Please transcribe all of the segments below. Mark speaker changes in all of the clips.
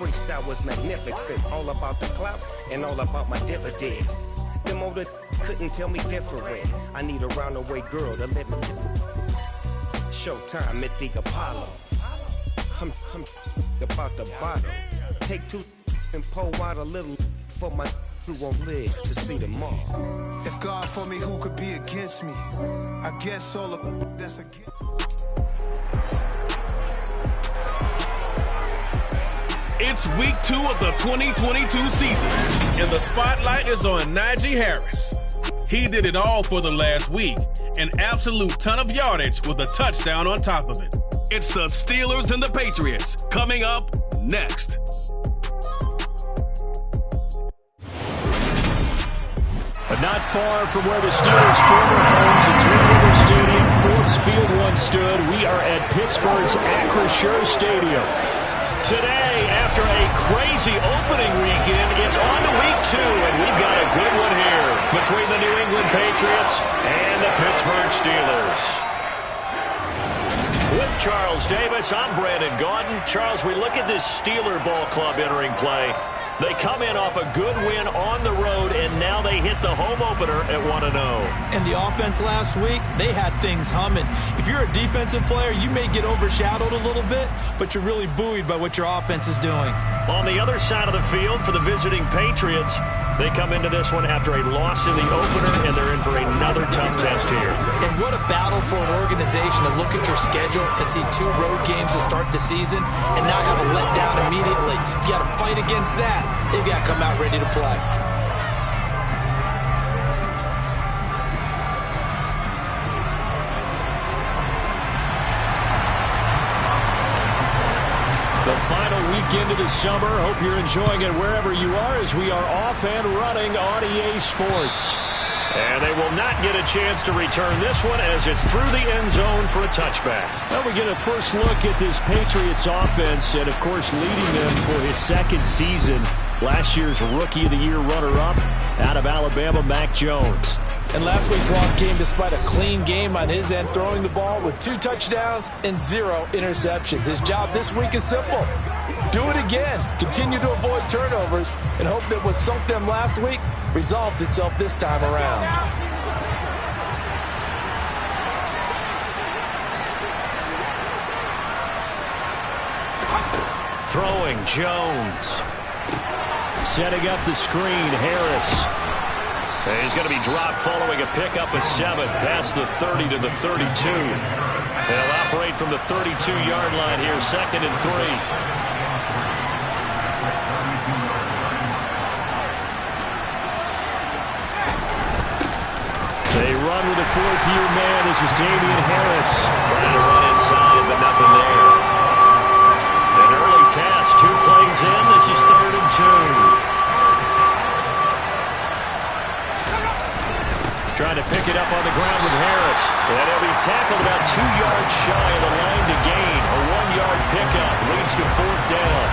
Speaker 1: freestyle was magnificent. All about the clout and all about my dividends. Them older couldn't tell me different. I need a roundaway girl to let me. Showtime at the Apollo. I'm about the bottom. Take two and pour out a little for my who won't live to see tomorrow.
Speaker 2: If God for me, who could be against me? I guess all of that's against.
Speaker 3: It's week 2 of the 2022 season, and the spotlight is on Najee Harris. He did it all for the last week, an absolute ton of yardage with a touchdown on top of it. It's the Steelers and the Patriots coming up next.
Speaker 4: But not far from where the Steelers' former homes at Three-River Stadium, Forbes Field once stood, we are at Pittsburgh's Acrisure Stadium. Today, after a crazy opening weekend, it's on to week 2, and we've got a good one here between the New England Patriots and the Pittsburgh Steelers. With Charles Davis, I'm Brandon Gaudin. Charles, we look at this Steeler ball club entering play. They come in off a good win on the road, and now they hit the home opener at 1-0.
Speaker 5: And the offense last week, they had things humming. If you're a defensive player, you may get overshadowed a little bit, but you're really buoyed by what your offense is doing.
Speaker 4: On the other side of the field for the visiting Patriots, they come into this one after a loss in the opener, and they're in for another tough test here.
Speaker 5: And what a battle for an organization to look at your schedule and see 2 road games to start the season and not have a letdown immediately. You got to fight against that. They've got to come out ready to play.
Speaker 4: The final weekend of the summer. Hope you're enjoying it wherever you are as we are off and running on EA Sports. And they will not get a chance to return this one as it's through the end zone for a touchback. Well, we get a first look at this Patriots offense and, of course, leading them for his second season. Last year's Rookie of the Year runner-up out of Alabama, Mac Jones.
Speaker 5: And last week's loss came despite a clean game on his end, throwing the ball with 2 touchdowns and 0 interceptions. His job this week is simple. Do it again. Continue to avoid turnovers and hope that what sunk them last week resolves itself this time around.
Speaker 4: Throwing Jones. Setting up the screen, Harris. He's going to be dropped following a pickup of 7 past the 30 to the 32. They'll operate from the 32-yard line here, 2nd and 3. They run with a 4th-year man. This is Damian Harris. Trying to run inside, but nothing there. An early task, 2 plays in. This is 3rd and 2. Trying to pick it up on the ground with Harris. And he'll be tackled about 2 yards shy of the line to gain. A 1-yard pickup leads to 4th down.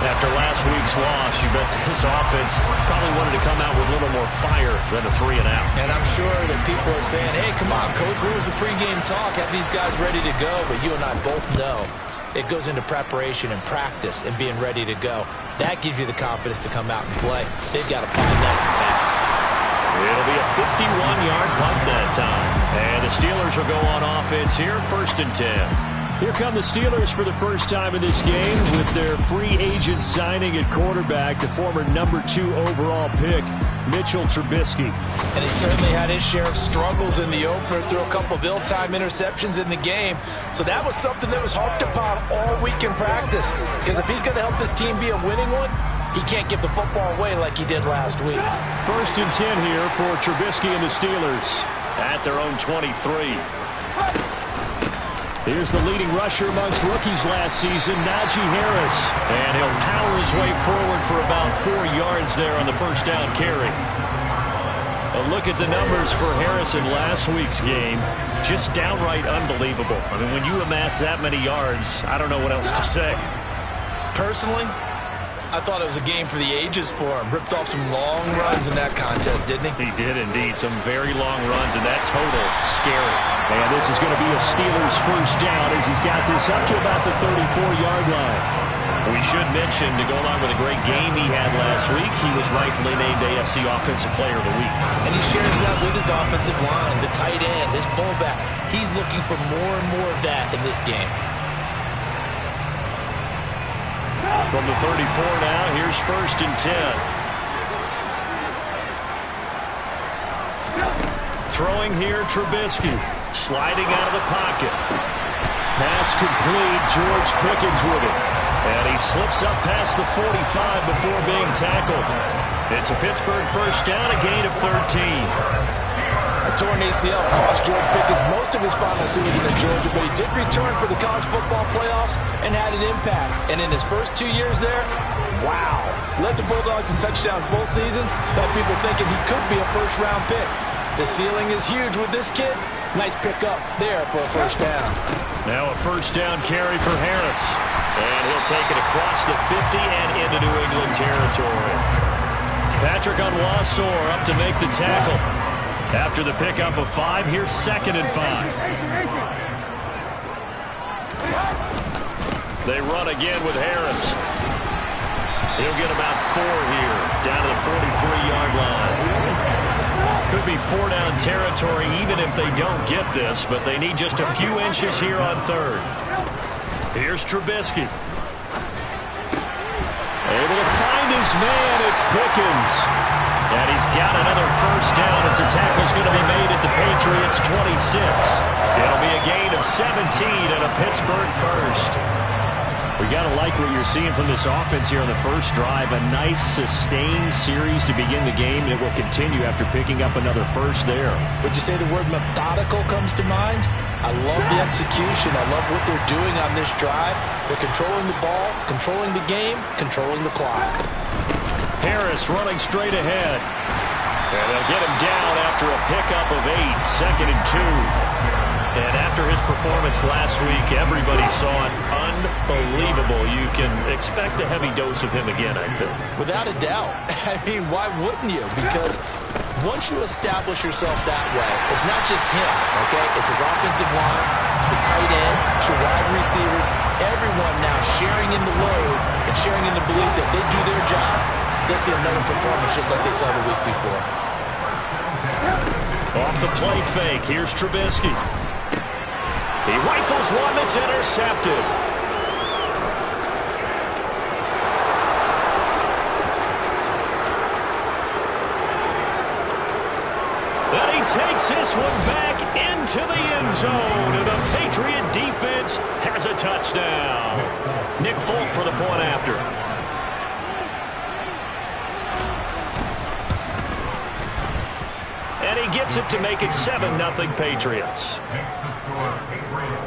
Speaker 4: After last week's loss, you bet this offense probably wanted to come out with a little more fire than a 3-and-out.
Speaker 5: And I'm sure that people are saying, hey, come on, Coach, what was the pregame talk? Have these guys ready to go? But you and I both know it goes into preparation and practice and being ready to go. That gives you the confidence to come out and play. They've got to find that fast.
Speaker 4: It'll be a 51-yard punt that time. And the Steelers will go on offense here, 1st and 10. Here come the Steelers for the first time in this game with their free agent signing at quarterback, the former number 2 overall pick, Mitchell Trubisky.
Speaker 5: And he certainly had his share of struggles in the opener, threw a couple of ill-timed interceptions in the game. So that was something that was harped upon all week in practice. Because if he's going to help this team be a winning one, he can't give the football away like he did last week.
Speaker 4: 1st and 10 here for Trubisky and the Steelers at their own 23. Here's the leading rusher amongst rookies last season, Najee Harris. And he'll power his way forward for about 4 yards there on the first down carry. A look at the numbers for Harris in last week's game. Just downright unbelievable. I mean, when you amass that many yards, I don't know what else to say.
Speaker 5: Personally, I thought it was a game for the ages for him. Ripped off some long runs in that contest, didn't he?
Speaker 4: He did indeed. Some very long runs, and that total scary. And this is going to be a Steelers first down as he's got this up to about the 34-yard line. We should mention, to go along with a great game he had last week, he was rightfully named AFC Offensive Player of the Week.
Speaker 5: And he shares that with his offensive line, the tight end, his fullback. He's looking for more and more of that in this game.
Speaker 4: From the 34 now, here's 1st and 10. Throwing here, Trubisky. Sliding out of the pocket. Pass complete. George Pickens with it. And he slips up past the 45 before being tackled. It's a Pittsburgh first down, a gain of 13.
Speaker 5: A torn ACL cost George Pickens most of his final season in Georgia, but he did return for the college football playoffs and had an impact. And in his first 2 years there, wow. Led the Bulldogs in touchdowns both seasons, got people thinking he could be a first-round pick. The ceiling is huge with this kid. Nice pickup there for a first down.
Speaker 4: Now a first down carry for Harris. And he'll take it across the 50 and into New England territory. Patrick Onwuasor up to make the tackle. After the pickup of 5, here's 2nd and 5. They run again with Harris. He'll get about 4 here, down to the 43-yard line. Could be 4-down territory even if they don't get this, but they need just a few inches here on 3rd. Here's Trubisky. Able to find his man. It's Pickens. And he's got another first down as the tackle's going to be made at the Patriots 26. It'll be a gain of 17 and a Pittsburgh first. We got to like what you're seeing from this offense here on the first drive. A nice, sustained series to begin the game, and it will continue after picking up another first there.
Speaker 5: Would you say the word methodical comes to mind? I love the execution. I love what they're doing on this drive. They're controlling the ball, controlling the game, controlling the clock.
Speaker 4: Harris running straight ahead. And they'll get him down after a pickup of 8, 2nd and 2. And after his performance last week, everybody saw it unbelievable. You can expect a heavy dose of him again, I think.
Speaker 5: Without a doubt. I mean, why wouldn't you? Because once you establish yourself that way, it's not just him, okay? It's his offensive line, it's the tight end, it's your wide receivers, everyone now sharing in the load and sharing in the belief that they do their job. They'll see another performance just like they saw the week before.
Speaker 4: Off the play fake, here's Trubisky. He rifles one that's intercepted. Then he takes this one back into the end zone, and the Patriot defense has a touchdown. Nick Folk for the point after. And he gets it to make it 7-0 Patriots.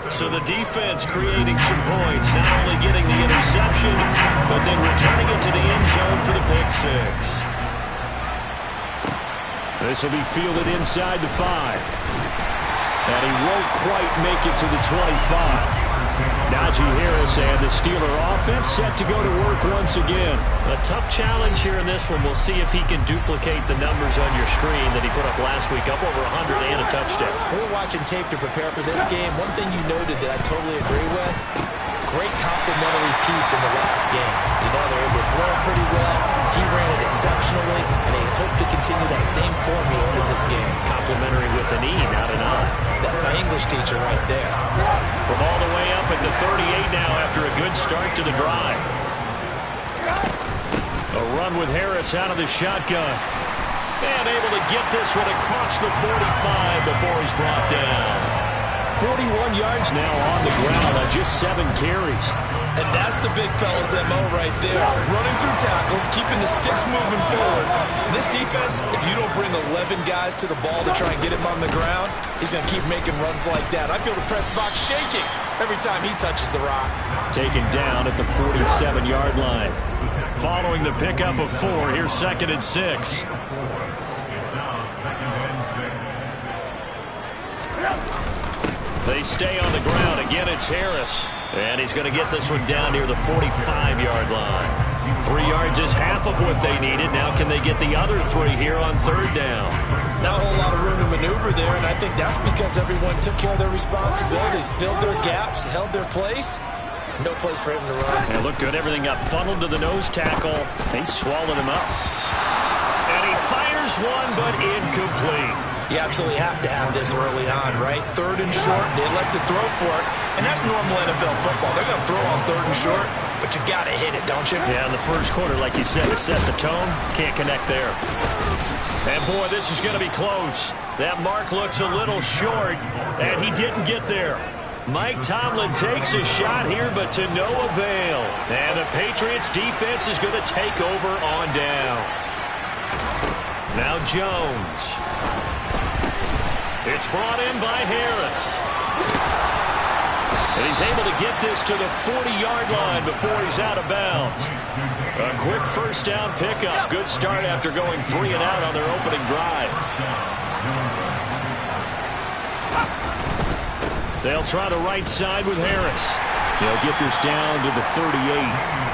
Speaker 4: So the defense creating some points, not only getting the interception, but then returning it to the end zone for the pick 6. This will be fielded inside the 5. And he won't quite make it to the 25. Najee Harris and the Steeler offense set to go to work once again. A tough challenge here in this one. We'll see if he can duplicate the numbers on your screen that he put up last week, up over 100 and a touchdown.
Speaker 5: We were watching tape to prepare for this game. One thing you noted that I totally agree with, great complimentary piece in the last game. You know, they're able to throw it pretty well. He ran it exceptionally, and they hope to continue that same formula in this game.
Speaker 4: Complimentary with an E, not an I.
Speaker 5: That's my English teacher right there.
Speaker 4: From all the way up at the 38 now after a good start to the drive. A run with Harris out of the shotgun. And able to get this one across the 45 before he's brought down. 41 yards now on the ground on just 7 carries.
Speaker 5: And that's the big fella's MO right there. Running through tackles, keeping the sticks moving forward. This defense, if you don't bring 11 guys to the ball to try and get him on the ground, he's going to keep making runs like that. I feel the press box shaking every time he touches the rock.
Speaker 4: Taken down at the 47-yard line. Following the pickup of 4, here's 2nd and 6. They stay on the ground. Again, it's Harris. And he's going to get this one down near the 45-yard line. 3 yards is half of what they needed. Now can they get the other 3 here on 3rd down?
Speaker 5: Not a whole lot of room to maneuver there, and I think that's because everyone took care of their responsibilities, filled their gaps, held their place. No place for him to run.
Speaker 4: And look good. Everything got funneled to the nose tackle. They swallowed him up. And he fires one, but incomplete.
Speaker 5: You absolutely have to have this early on, right? 3rd and short, they elect to throw for it. And that's normal NFL football. They're going to throw on 3rd and short, but you got to hit it, don't you?
Speaker 4: Yeah, in the first quarter, like you said, to set the tone, can't connect there. And, boy, this is going to be close. That mark looks a little short, and he didn't get there. Mike Tomlin takes a shot here, but to no avail. And the Patriots defense is going to take over on downs. Now Jones. It's brought in by Harris. And he's able to get this to the 40-yard line before he's out of bounds. A quick first down pickup. Good start after going 3 and out on their opening drive. They'll try the right side with Harris. They'll get this down to the 38.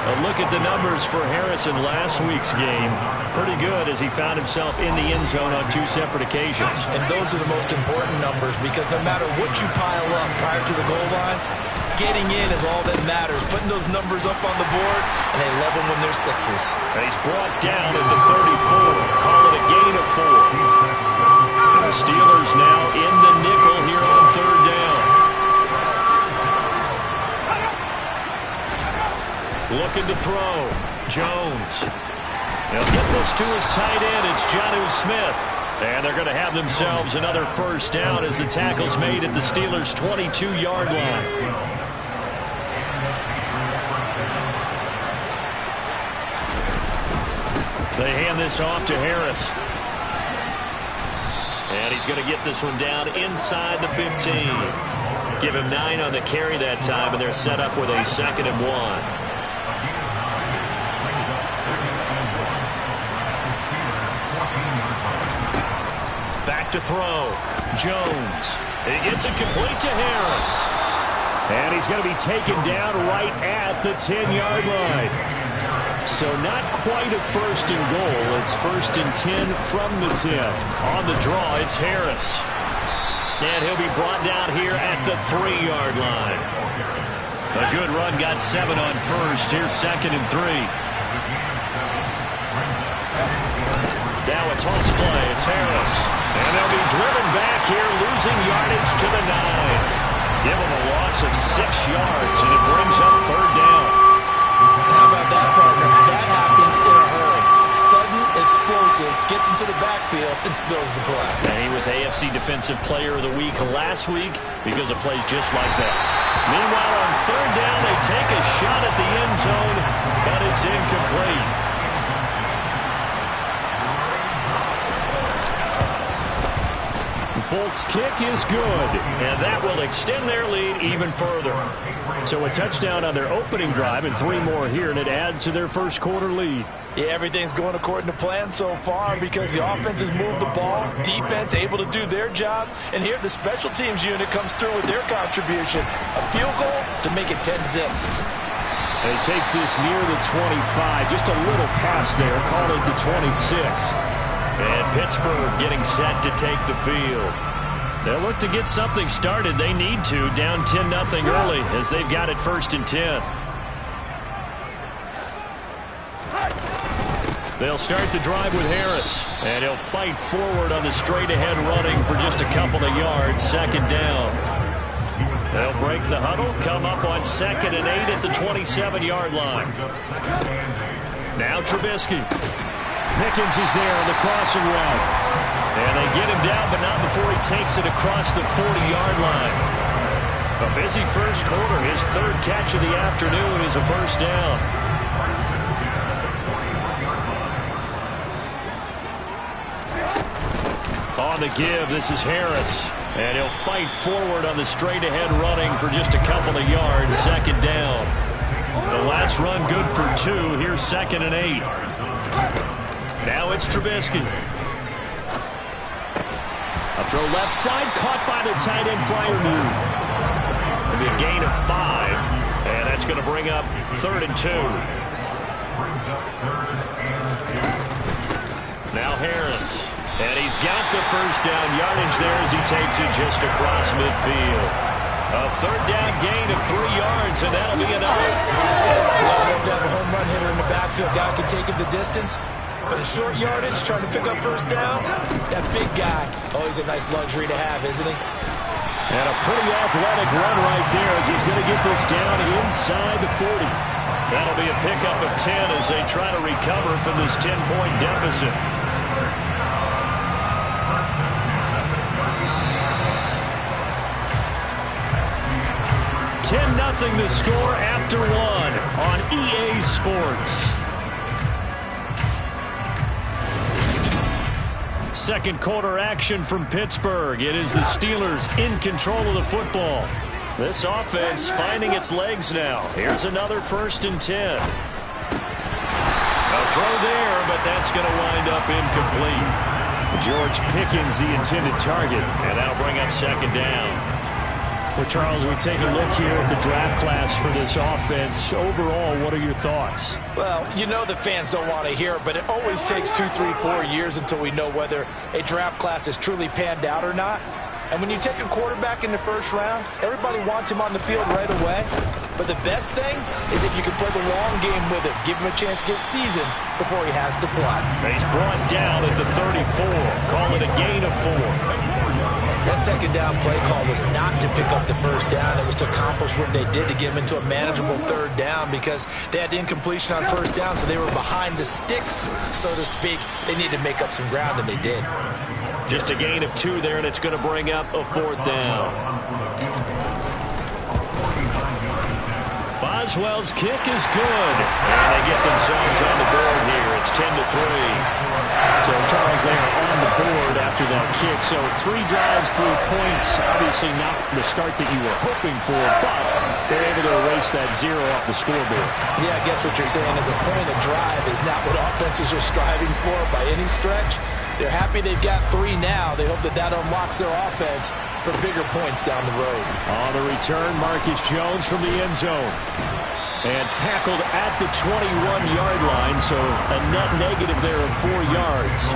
Speaker 4: A look at the numbers for Harris in last week's game. Pretty good as he found himself in the end zone on 2 separate occasions.
Speaker 5: And those are the most important numbers because no matter what you pile up prior to the goal line, getting in is all that matters. Putting those numbers up on the board, and they love them when they're 6s.
Speaker 4: And he's brought down at the 34. Call it a gain of 4. And the Steelers now in the nickel here on 3rd down. Looking to throw. Jones. They'll get this to his tight end. It's Jonnu Smith. And they're going to have themselves another first down as the tackle's made at the Steelers' 22-yard line. They hand this off to Harris. And he's going to get this one down inside the 15. Give him 9 on the carry that time, and they're set up with a 2nd and 1. Back to throw. Jones. He gets it complete to Harris. And he's going to be taken down right at the 10-yard line. So not quite a 1st and goal. It's 1st and 10 from the 10. On the draw, it's Harris. And he'll be brought down here at the 3-yard line. A good run, got 7 on 1st. Here's 2nd and 3. Now a toss play. It's Harris. And they'll be driven back here, losing yardage to the 9. Give them a loss of 6 yards, and it brings up 3rd down.
Speaker 5: How about that, partner? That happened in a hurry. Sudden, explosive, gets into the backfield, and spills the play.
Speaker 4: And he was AFC Defensive Player of the Week last week because of plays just like that. Meanwhile, on 3rd down, they take a shot at the end zone, but it's incomplete. Folks' kick is good, and that will extend their lead even further. So a touchdown on their opening drive and 3 more here, and it adds to their first quarter lead.
Speaker 5: Yeah, everything's going according to plan so far because the offense has moved the ball, defense able to do their job, and here the special teams unit comes through with their contribution. A field goal to make it 10-zip.
Speaker 4: And he takes this near the 25, just a little pass there, call it the 26. And Pittsburgh getting set to take the field. They'll look to get something started. They need to, down 10-0 early as they've got it 1st and 10. They'll start the drive with Harris. And he'll fight forward on the straight-ahead running for just a couple of yards. 2nd down. They'll break the huddle, come up on 2nd and 8 at the 27-yard line. Now Trubisky. Pickens is there on the crossing route. And they get him down, but not before he takes it across the 40-yard line. A busy first quarter. His 3rd catch of the afternoon is a first down. On the give, this is Harris. And he'll fight forward on the straight-ahead running for just a couple of yards. 2nd down. The last run good for 2. Here's 2nd and 8. Now it's Trubisky. A throw left side, caught by the tight end flyer move. It'll be a gain of 5, and that's going to bring up 3rd and 2. Now Harris, and he's got the first down yardage there as he takes it just across midfield. A third down gain of 3 yards, and that'll be enough.
Speaker 5: Well, they'll have a home run hitter in the backfield. Guy can take it the distance. But a short yardage, trying to pick up first downs, that big guy, always a nice luxury to have, isn't he?
Speaker 4: And a pretty athletic run right there as he's going to get this down inside the 40. That'll be a pickup of 10 as they try to recover from this 10-point deficit. 10-0 the score after 1 on EA Sports. Second quarter action from Pittsburgh. It is the Steelers in control of the football. This offense finding its legs now. Here's another 1st and 10. A throw there, but that's going to wind up incomplete. George Pickens the intended target, and that'll bring up 2nd down. Well, Charles, we take a look here at the draft class for this offense. Overall, what are your thoughts?
Speaker 5: Well, you know the fans don't want to hear it, but it always takes 2, 3, 4 years until we know whether a draft class is truly panned out or not. And when you take a quarterback in the 1st round, everybody wants him on the field right away. But the best thing is if you can play the long game with him, give him a chance to get seasoned before he has to play.
Speaker 4: He's brought down at the 34. Call it a gain of 4.
Speaker 5: That 2nd down play call was not to pick up the 1st down. It was to accomplish what they did to get him into a manageable 3rd down because they had incompletion on 1st down, so they were behind the sticks, so to speak. They needed to make up some ground, and they did.
Speaker 4: Just a gain of 2 there, and it's going to bring up a 4th down. Boswell's kick is good, and they get themselves on the board here. It's 10-3. So Charles, they are on the board after that kick. So 3 drives, 3 points. Obviously not the start that you were hoping for, but they're able to erase that 0 off the scoreboard.
Speaker 5: Yeah, I guess what you're saying is a point of drive is not what offenses are striving for by any stretch. They're happy they've got 3 now. They hope that that unlocks their offense for bigger points down the road.
Speaker 4: On the return, Marcus Jones from the end zone. And tackled at the 21-yard line, so a net negative there of 4 yards.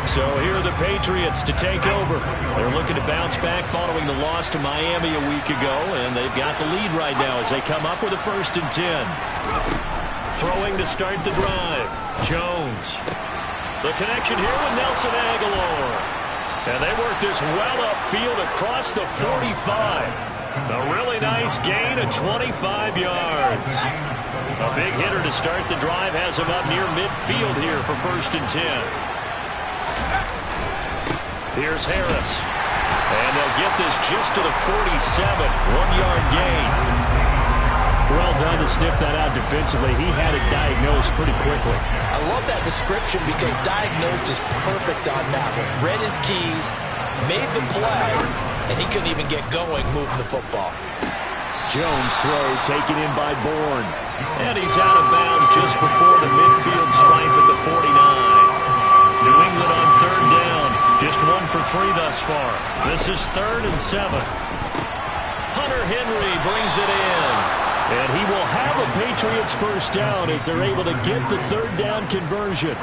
Speaker 4: So here are the Patriots to take over. They're looking to bounce back following the loss to Miami a week ago, and they've got the lead right now as they come up with a 1st and 10. Throwing to start the drive. Jones. The connection here with Nelson Aguilar. And they work this well upfield across the 45. A really nice gain of 25 yards. A big hitter to start the drive has him up near midfield here for 1st and 10. Here's Harris. And they'll get this just to the 47. 1-yard gain. Well done to sniff that out defensively. He had it diagnosed pretty quickly.
Speaker 5: I love that description because diagnosed is perfect on that one. Read his keys, made the play, and he couldn't even get going moving the football.
Speaker 4: Jones throw taken in by Bourne. And he's out of bounds just before the midfield stripe at the 49. New England on 3rd down. Just 1 for 3 thus far. This is 3rd and 7. Hunter Henry brings it in. And he will have a Patriots 1st down as they're able to get the 3rd down conversion.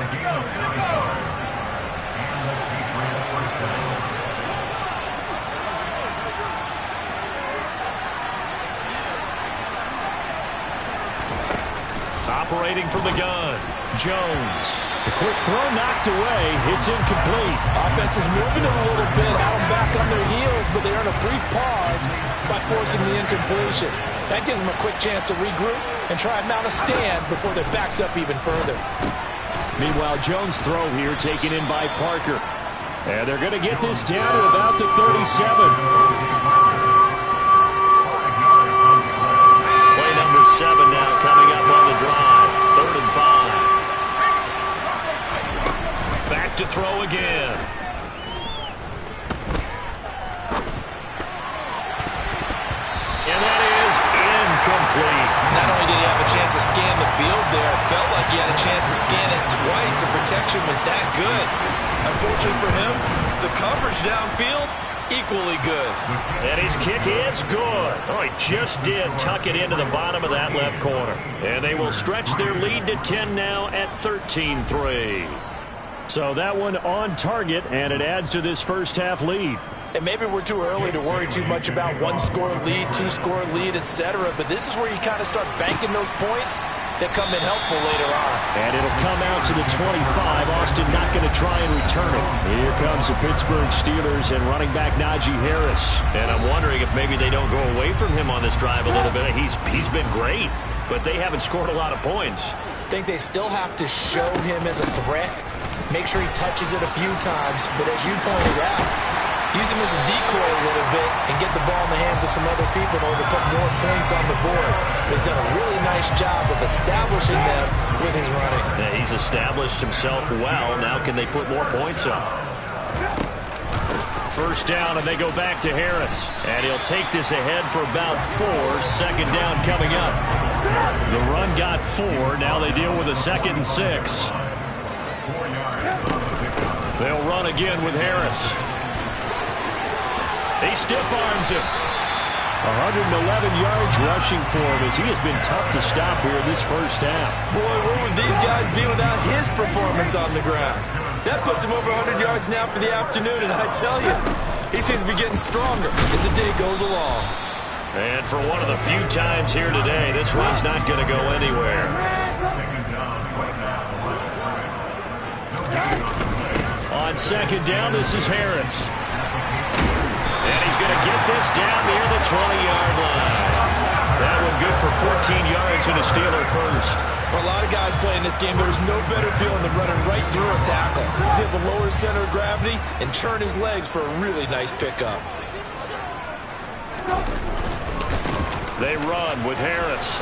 Speaker 4: Operating from the gun, Jones. The quick throw knocked away. It's incomplete.
Speaker 5: Offense is moving a little bit, had them back on their heels, but they earn a brief pause by forcing the incompletion. That gives them a quick chance to regroup and try and mount a stand before they're backed up even further.
Speaker 4: Meanwhile, Jones' throw here taken in by Parker. And they're going to get this down to about the 37. 7 now coming up on the drive. 3rd and 5. Back to throw again. And that is incomplete.
Speaker 5: Not only did he have a chance to scan the field there, it felt like he had a chance to scan it twice. The protection was that good. Unfortunately for him, the coverage downfield, equally good.
Speaker 4: And his kick is good. Oh, he just did tuck it into the bottom of that left corner. And they will stretch their lead to 10 now at 13-3. So that one on target, and it adds to this 1st half lead.
Speaker 5: And maybe we're too early to worry too much about one-score lead, two-score lead, etc. But this is where you kind of start banking those points that come in helpful later on.
Speaker 4: And it'll come out to the 25. Austin not going to try and return it. Here comes the Pittsburgh Steelers and running back Najee Harris.
Speaker 6: And I'm wondering if maybe they don't go away from him on this drive a little bit. He's been great, but they haven't scored a lot of points.
Speaker 5: I think they still have to show him as a threat. Make sure he touches it a few times. But as you pointed out, use him as a decoy a little bit and get the ball in the hands of some other people in order to put more points on the board. But he's done a really nice job of establishing them with his running.
Speaker 6: Yeah, he's established himself well. Now can they put more points up?
Speaker 4: First down, and they go back to Harris. And he'll take this ahead for about 4. Second down coming up. The run got 4. Now they deal with a 2nd and 6. They'll run again with Harris. He stiff-arms him. 111 yards rushing for him as he has been tough to stop here this first half.
Speaker 5: Boy, where would these guys be without his performance on the ground? That puts him over 100 yards now for the afternoon, and I tell you, he seems to be getting stronger as the day goes along.
Speaker 6: And for one of the few times here today, this run's not going to go anywhere.
Speaker 4: On second down, this is Harris. And he's going to get this down near the 20-yard line. That one good for 14 yards and a Steeler first.
Speaker 5: For a lot of guys playing this game, there's no better feeling than running right through a tackle. He's able to lower his center of gravity and churn his legs for a really nice pickup.
Speaker 4: They run with Harris.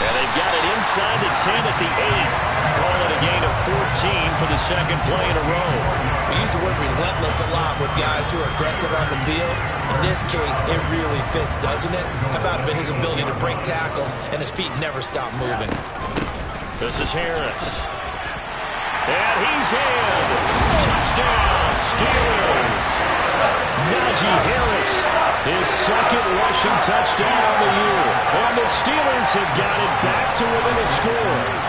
Speaker 4: And they've got it inside the 10 at the 8. Call it a gain of 14 for the second play in a row.
Speaker 5: We use the word relentless a lot with guys who are aggressive on the field. In this case, it really fits, doesn't it? How about his ability to break tackles and his feet never stop moving?
Speaker 4: This is Harris. And he's in. Touchdown, Steelers. Najee Harris, his second rushing touchdown on the year. And the Steelers have got it back to within a score.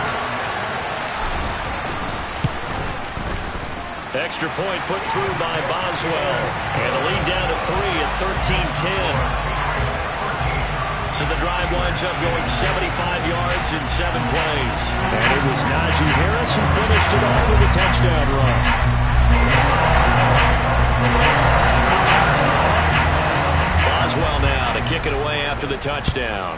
Speaker 4: Extra point put through by Boswell. And the lead down to 3 at 13-10. So the drive winds up going 75 yards in 7 plays. And it was Najee Harris who finished it off with a touchdown run. Boswell now to kick it away after the touchdown.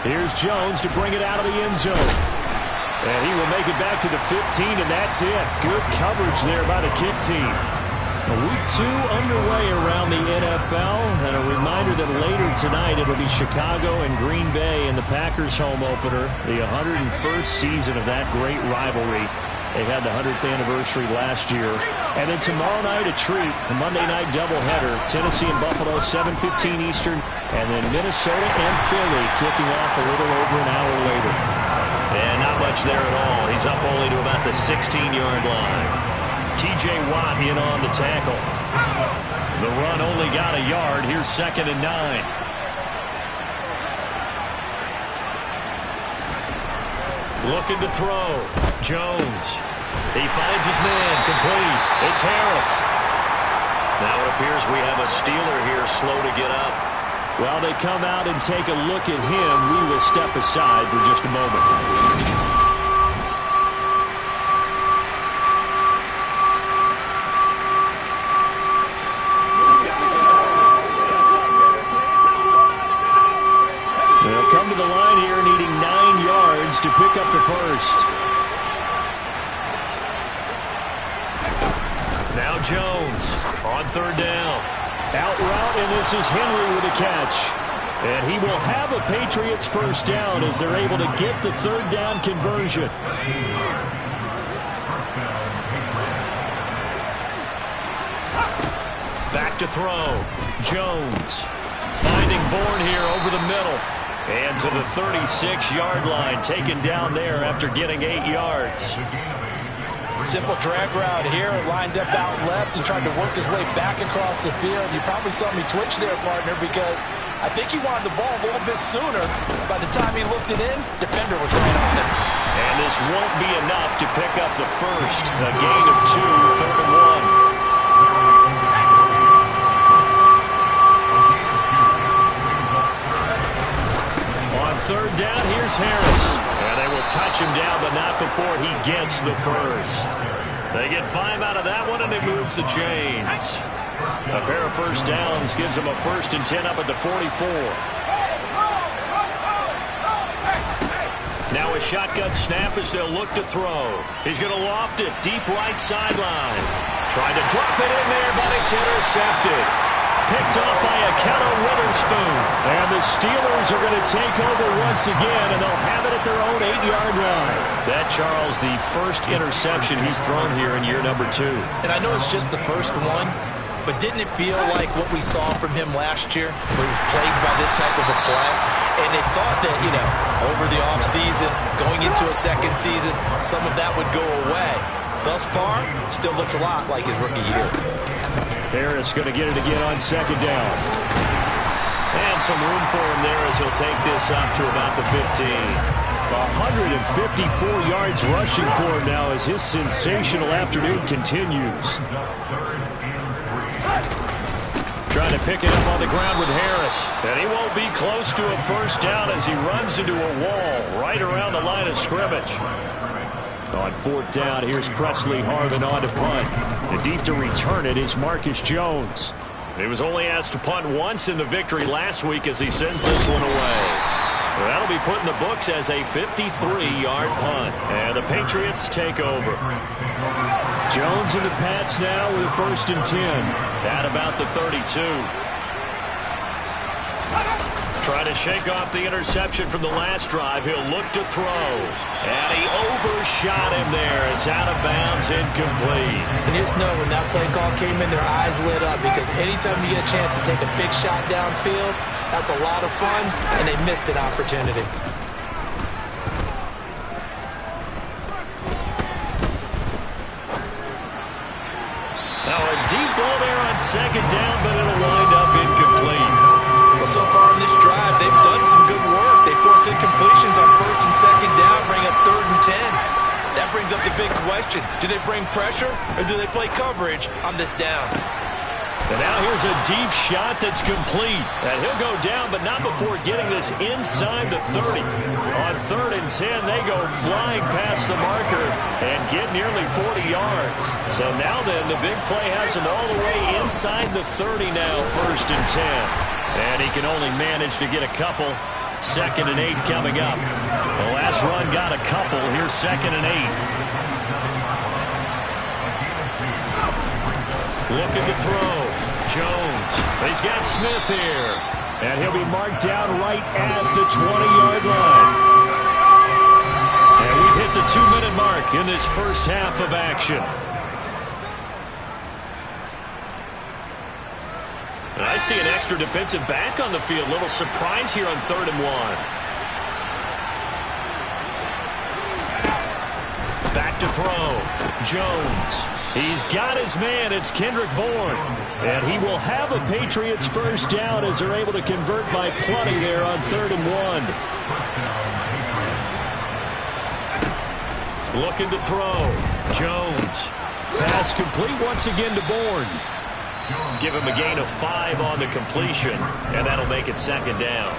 Speaker 4: Here's Jones to bring it out of the end zone. And he will make it back to the 15, and that's it. Good coverage there by the kick team. Week 2 underway around the NFL, and a reminder that later tonight it'll be Chicago and Green Bay in the Packers home opener, the 101st season of that great rivalry. They had the 100th anniversary last year. And then tomorrow night a treat, a Monday night doubleheader, Tennessee and Buffalo, 7:15 Eastern, and then Minnesota and Philly kicking off a little over an hour later.
Speaker 6: And not much there at all. He's up only to about the 16-yard line.
Speaker 4: T.J. Watt in on the tackle. The run only got a yard. Here's 2nd and 9. Looking to throw. Jones. He finds his man. Complete. It's Harris.
Speaker 6: Now it appears we have a Steeler here slow to get up.
Speaker 4: While they come out and take a look at him, we will step aside for just a moment. They'll come to the line here needing 9 yards to pick up the first. Now Jones on 3rd down. Out route, and this is Henry with a catch. And he will have a Patriots first down as they're able to get the 3rd down conversion. Back to throw. Jones finding Bourne here over the middle. And to the 36-yard line, taken down there after getting 8 yards.
Speaker 5: Simple drag route here, lined up out left and tried to work his way back across the field. You probably saw me twitch there, partner, because I think he wanted the ball a little bit sooner. By the time he looked it in, defender was right on it.
Speaker 6: And this won't be enough to pick up the first. A gain of 2, 3rd and 1. On 3rd down, here's Harris. And they will touch him down, but not before he gets the first. They get 5 out of that one, and it moves the chains. A pair of first downs gives them a 1st and 10 up at the 44. Now a shotgun snap as they'll look to throw. He's going to loft it deep right sideline. Trying to drop it in there, but it's intercepted. Picked off by Akello Witherspoon. And the Steelers are going to take over once again, and they'll have it at their own 8-yard line. That, Charles, the first interception he's thrown here in year number 2.
Speaker 5: And I know it's just the first one, but didn't it feel like what we saw from him last year, where he was plagued by this type of a play? And they thought that, over the offseason, going into a second season, some of that would go away. Thus far, still looks a lot like his rookie year.
Speaker 6: Harris going to get it again on 2nd down. And some room for him there as he'll take this up to about the 15. 154 yards rushing for him now as his sensational afternoon continues. Trying to pick it up on the ground with Harris. And he won't be close to a first down as he runs into a wall right around the line of scrimmage. On 4th down, here's Presley Harvin on to punt. And deep to return it is Marcus Jones. He was only asked to punt once in the victory last week as he sends this one away. Well, that'll be put in the books as a 53-yard punt. And the Patriots take over. Jones and the Pats now with a 1st and 10. At about the 32. Trying to shake off the interception from the last drive. He'll look to throw. And he overshot him there. It's out of bounds, incomplete.
Speaker 5: And just know when that play call came in, their eyes lit up, because anytime you get a chance to take a big shot downfield, that's a lot of fun, and they missed an opportunity.
Speaker 6: Now a deep ball there on 2nd down, but it'll wind up incomplete.
Speaker 5: Well, so far in this drive, they've done some good work. They force incompletions on 1st and 2nd down, bring up 3rd and 10. That brings up the big question. Do they bring pressure, or do they play coverage on this down?
Speaker 6: And now here's a deep shot that's complete. And he'll go down, but not before getting this inside the 30. On 3rd and 10, they go flying past the marker and get nearly 40 yards. So now then, the big play has him all the way inside the 30 now, 1st and 10. And he can only manage to get a couple. 2nd and 8 coming up. The last run got a couple. Here's 2nd and 8. Looking to throw. Jones. He's got Smith here. And he'll be marked down right at the 20-yard line. And we've hit the 2-minute mark in this first half of action. And I see an extra defensive back on the field. Little surprise here on 3rd and 1. Back to throw. Jones. He's got his man. It's Kendrick Bourne. And he will have a Patriots first down as they're able to convert by plenty there on 3rd and 1. Looking to throw. Jones. Pass complete once again to Bourne. Give him a gain of 5 on the completion, and that'll make it 2nd down.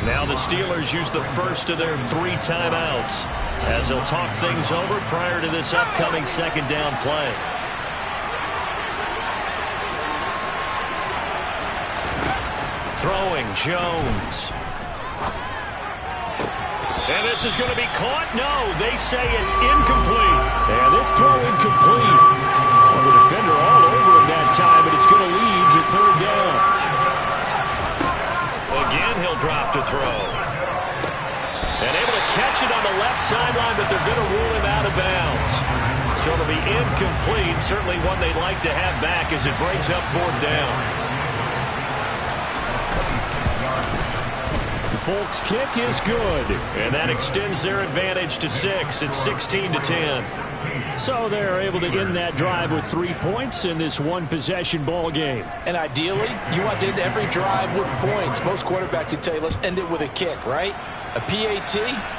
Speaker 6: Now the Steelers use the first of their 3 timeouts as they'll talk things over prior to this upcoming 2nd down play. Throwing Jones. And this is going to be caught. No, they say it's incomplete. And this throw incomplete. Well, the defender all over him that time, and it's going to lead to 3rd down. Again, he'll drop to throw. And able to catch it on the left sideline, but they're going to rule him out of bounds. So it'll be incomplete. Certainly one they'd like to have back as it breaks up 4th down. Folks' kick is good, and that extends their advantage to 6. It's 16-10.
Speaker 4: So they're able to end that drive with 3 points in this one-possession ball game.
Speaker 5: And ideally, you want to end every drive with points. Most quarterbacks would tell you, let's end it with a kick, right? A PAT,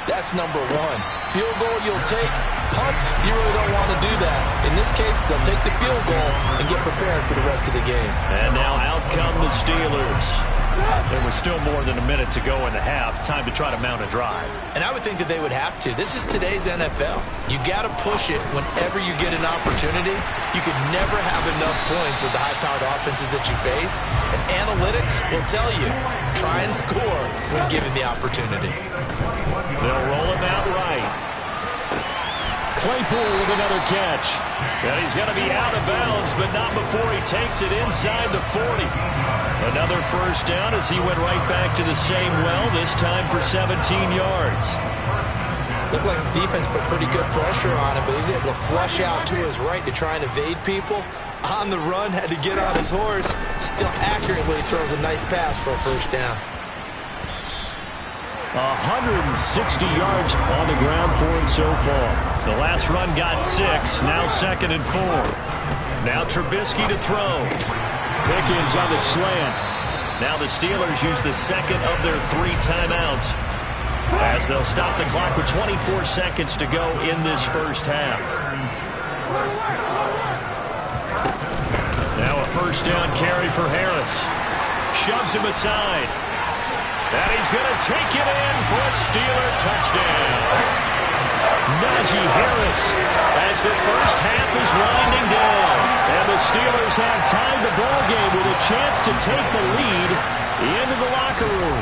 Speaker 5: that's number one. Field goal you'll take. Punts, you really don't want to do that. In this case, they'll take the field goal and get prepared for the rest of the game.
Speaker 4: And now out come the Steelers. There was still more than a minute to go in the half. Time to try to mount a drive.
Speaker 5: And I would think that they would have to. This is today's NFL. You got to push it whenever you get an opportunity. You could never have enough points with the high-powered offenses that you face. And analytics will tell you, try and score when given the opportunity.
Speaker 4: They'll roll him out right. Claypool with another catch. And he's going to be out of bounds, but not before he takes it inside the 40. Another first down as he went right back to the same well, this time for 17 yards.
Speaker 5: Looked like the defense put pretty good pressure on him, but he's able to flush out to his right to try and evade people. On the run, had to get on his horse. Still accurately throws a nice pass for a first down.
Speaker 4: 160 yards on the ground for him so far. The last run got 6, now 2nd and 4. Now Trubisky to throw. Pickens on the slant. Now the Steelers use the second of their 3 timeouts as they'll stop the clock with 24 seconds to go in this first half. Now a first down carry for Harris. Shoves him aside. And he's going to take it in for a Steeler touchdown. Najee Harris as the first half is winding down. And the Steelers have tied the ball game with a chance to take the lead into the locker room.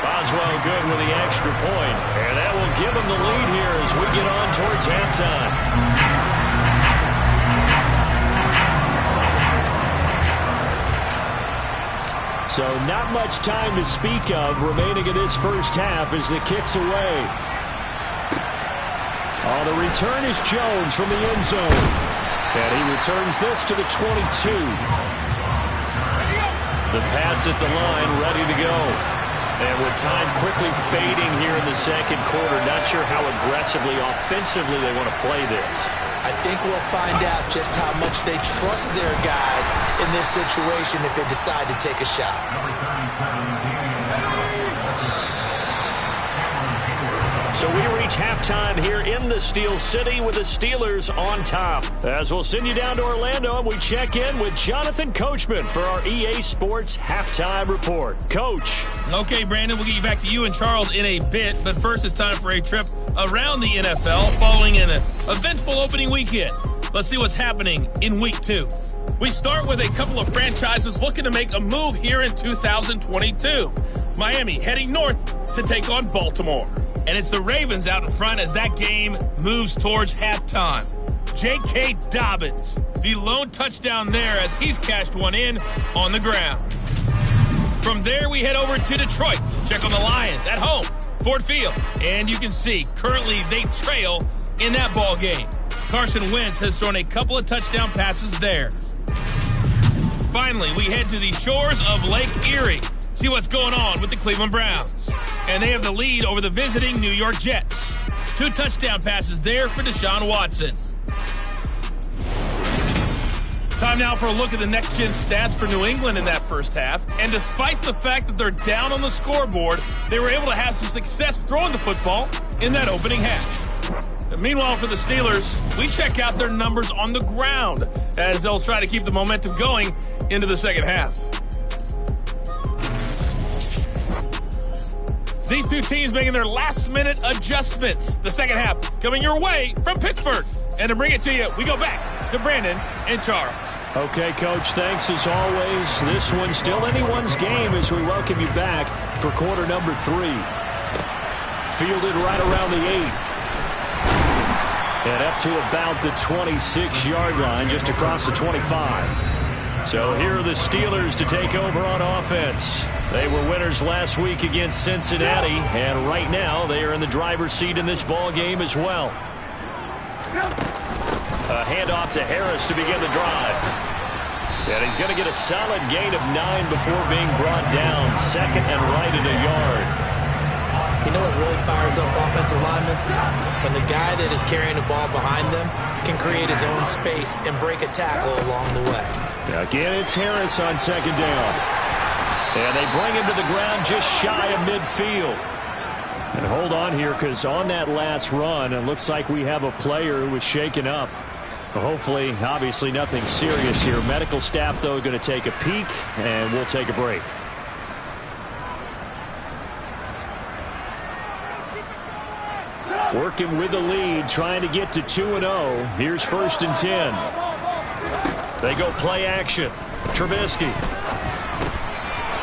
Speaker 4: Boswell good with the extra point. And that will give him the lead here as we get on towards halftime. So not much time to speak of remaining in this first half as the kick's away. Oh, the return is Jones from the end zone. And he returns this to the 22. The Pats at the line ready to go. And with time quickly fading here in the second quarter, not sure how aggressively, offensively they want to play this.
Speaker 5: I think we'll find out just how much they trust their guys in this situation if they decide to take a shot.
Speaker 4: So we reach halftime here in the Steel City with the Steelers on top. As we'll send you down to Orlando and we check in with Jonathan Coachman for our EA Sports Halftime Report. Coach.
Speaker 3: Okay, Brandon, we'll get you back to you and Charles in a bit. But first, it's time for a trip around the NFL following an eventful opening weekend. Let's see what's happening in Week 2. We start with a couple of franchises looking to make a move here in 2022. Miami heading north to take on Baltimore. And it's the Ravens out in front as that game moves towards halftime. J.K. Dobbins, the lone touchdown there as he's cashed one in on the ground. From there, we head over to Detroit. Check on the Lions at home, Ford Field. And you can see, currently they trail in that ball game. Carson Wentz has thrown a couple of touchdown passes there. Finally, we head to the shores of Lake Erie. See what's going on with the Cleveland Browns. And they have the lead over the visiting New York Jets. 2 touchdown passes there for Deshaun Watson. Time now for a look at the next-gen stats for New England in that first half. And despite the fact that they're down on the scoreboard, they were able to have some success throwing the football in that opening half. And meanwhile, for the Steelers, we check out their numbers on the ground as they'll try to keep the momentum going into the second half. These two teams making their last-minute adjustments. The second half coming your way from Pittsburgh. And to bring it to you, we go back to Brandon and Charles.
Speaker 4: Okay, Coach, thanks as always. This one's still anyone's game as we welcome you back for quarter number 3. Fielded right around the 8. And up to about the 26-yard line, just across the 25. So here are the Steelers to take over on offense. They were winners last week against Cincinnati, and right now they are in the driver's seat in this ball game as well. A handoff to Harris to begin the drive. And he's going to get a solid gain of 9 before being brought down. 2nd and right at a yard.
Speaker 5: you know what really fires up offensive linemen? When the guy that is carrying the ball behind them can create his own space and break a tackle along the way.
Speaker 6: Again, it's Harris on second down. And they bring him to the ground just shy of midfield. And hold on here, because on that last run, it looks like we have a player who was shaken up. Hopefully, obviously nothing serious here. Medical staff, though, going to take a peek, and we'll take a break. Working with the lead, trying to get to 2-0. Here's 1st and 10. They go play action. Trubisky.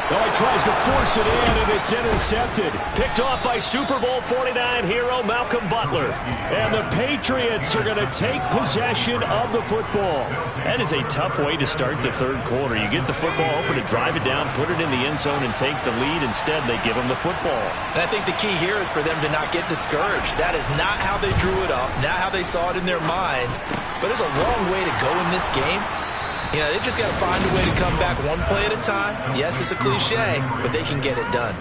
Speaker 6: Oh, he tries to force it in, and it's intercepted. Picked off by Super Bowl 49 hero Malcolm Butler. And the Patriots are going to take possession of the football. That is a tough way to start the third quarter. You get the football, hoping to drive it down, put it in the end zone, and take the lead. Instead, they give them the football.
Speaker 5: And I think the key here is for them to not get discouraged. That is not how they drew it up, not how they saw it in their minds. But there's a long way to go in this game. You know, they've just got to find a way to come back one play at a time. Yes, it's a cliche, but they can get it done.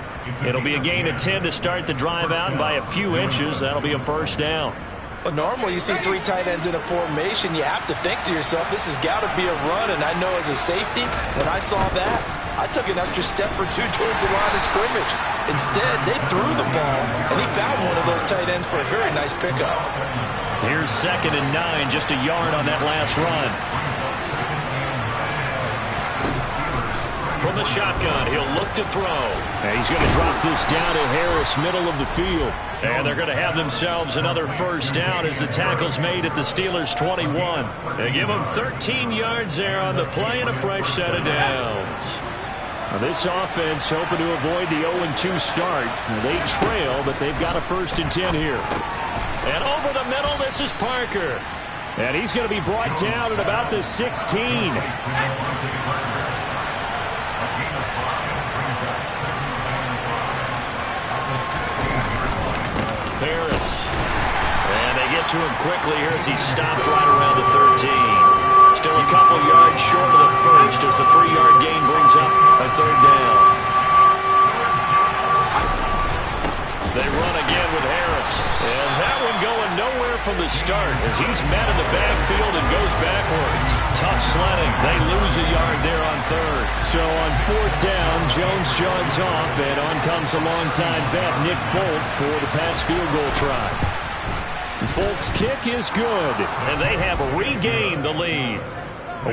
Speaker 6: It'll be a gain of 10 to start the drive out, and by a few inches, that'll be a 1st down.
Speaker 5: But normally you see 3 tight ends in a formation, you have to think to yourself, this has got to be a run. And I know as a safety, when I saw that, I took an extra step or 2 towards the line of scrimmage. Instead, they threw the ball, and he found one of those tight ends for a very nice pickup.
Speaker 6: Here's 2nd and 9, just a yard on that last run. From the shotgun, he'll look to throw. And he's going to drop this down to Harris, middle of the field. And they're going to have themselves another 1st down as the tackle's made at the Steelers' 21. They give them 13 yards there on the play and a fresh set of downs. Now this offense hoping to avoid the 0-2 start. They trail, but they've got a 1st and 10 here. And over the middle, this is Parker. And he's going to be brought down at about the 16. Harris. And they get to him quickly here as he stopped right around the 13. Still a couple yards short of the 1st as the 3-yard gain brings up a 3rd down. They run again with Harris. And that one going nowhere from the start as he's met in the backfield and goes backwards. Tough sledding. They lose a yard there on 3rd. So on 4th down, Jones jogs off, and on comes a longtime vet, Nick Folk, for the Pats field goal try. Folk's kick is good, and they have regained the lead.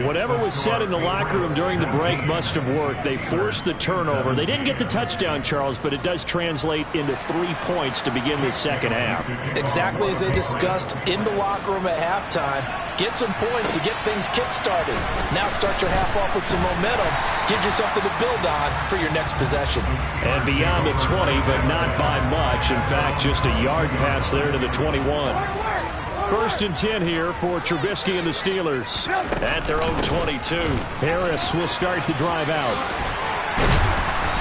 Speaker 6: Whatever was said in the locker room during the break must have worked. They forced the turnover. They didn't get the touchdown, Charles, but it does translate into 3 points to begin the second half.
Speaker 5: Exactly as they discussed in the locker room at halftime. Get some points to get things kick-started. Now start your half off with some momentum. Gives you something to build on for your next possession.
Speaker 6: And beyond the 20, but not by much. In fact, just a yard pass there to the 21. 1st and 10 here for Trubisky and the Steelers. At their own 22. Harris will start the drive out.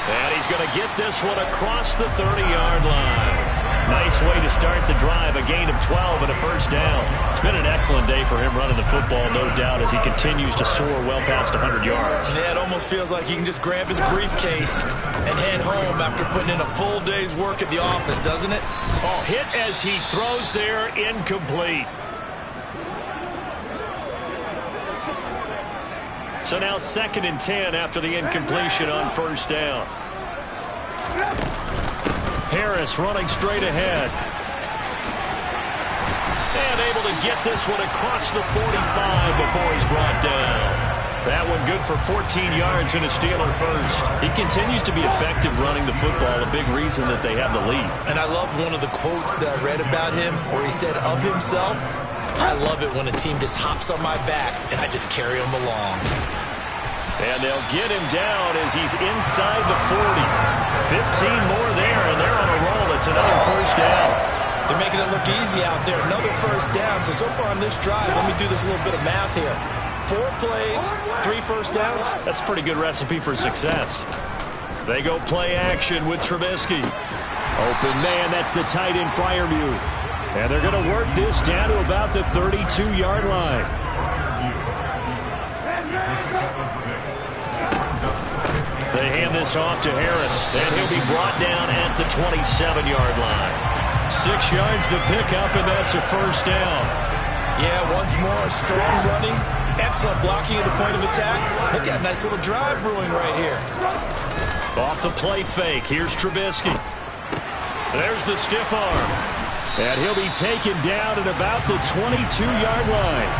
Speaker 6: And he's going to get this one across the 30-yard line. Nice way to start the drive. A gain of 12 and a 1st down. It's been an excellent day for him running the football, no doubt, as he continues to soar well past 100 yards.
Speaker 5: Yeah, it almost feels like he can just grab his briefcase and head home after putting in a full day's work at the office, doesn't it?
Speaker 6: Oh, hit as he throws there, incomplete. So now 2nd and 10 after the incompletion on 1st down. Harris running straight ahead. And able to get this one across the 45 before he's brought down. That one good for 14 yards and a Steeler 1st. He continues to be effective running the football, a big reason that they have the lead.
Speaker 5: And I love one of the quotes that I read about him where he said of himself, I love it when a team just hops on my back and I just carry them along.
Speaker 6: And they'll get him down as he's inside the 40. 15 more there, and they're on a roll. It's another 1st down.
Speaker 5: They're making it look easy out there. Another 1st down. So far on this drive, let me do this little bit of math here. 4 plays, 3 1st downs.
Speaker 6: That's a pretty good recipe for success. They go play action with Trubisky. Open man, that's the tight end Freiermuth. And they're going to work this down to about the 32-yard line. They hand this off to Harris, and he'll be brought down at the 27-yard line. 6 yards the pickup, and that's a first down.
Speaker 5: Yeah, once more, strong running, excellent blocking at the point of attack. Look at a nice little drive brewing right here.
Speaker 6: Off the play fake, here's Trubisky. There's the stiff arm. And he'll be taken down at about the 22-yard line.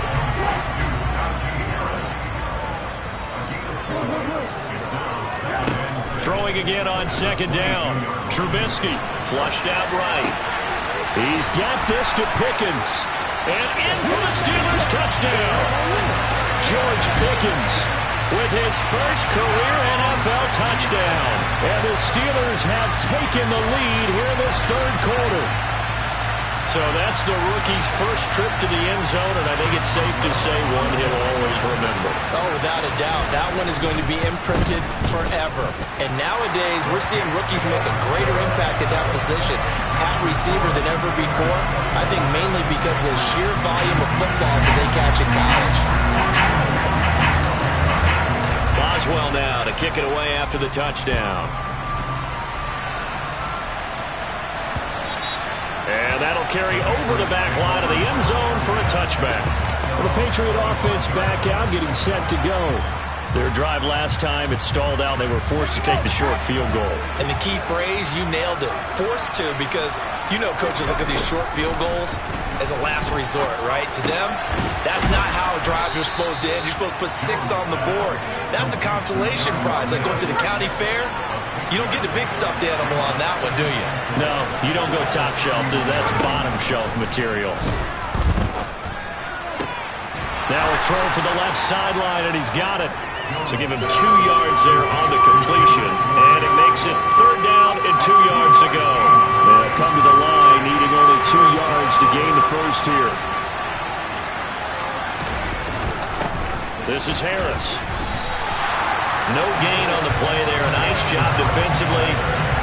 Speaker 6: Throwing again on second down. Trubisky flushed out right. He's got this to Pickens. And in for the Steelers touchdown. George Pickens with his first career NFL touchdown. And the Steelers have taken the lead here in this third quarter. So that's the rookie's first trip to the end zone, and I think it's safe to say one he'll always remember.
Speaker 5: Oh, without a doubt, that one is going to be imprinted forever. And nowadays, we're seeing rookies make a greater impact at that position at receiver than ever before. I think mainly because of the sheer volume of footballs that they catch in college.
Speaker 6: Boswell now to kick it away after the touchdown. And that'll carry over the back line of the end zone for a touchback.
Speaker 4: Well, the Patriot offense back out, getting set to go.
Speaker 6: Their drive last time, it stalled out. They were forced to take the short field goal.
Speaker 5: And the key phrase, you nailed it, forced to, because you know coaches look at these short field goals as a last resort, right? To them, that's not how drives are supposed to end. You're supposed to put 6 on the board. That's a consolation prize. Like going to the county fair, you don't get the big stuffed animal on that one, do you?
Speaker 6: No, you don't go top shelf. That's bottom shelf material. Now a throw for the left sideline, and he's got it. So give him 2 yards there on the completion, and it makes it third down and 2 yards to go. They'll come to the line, needing only 2 yards to gain the first here. This is Harris. No gain on the play there. Nice job defensively,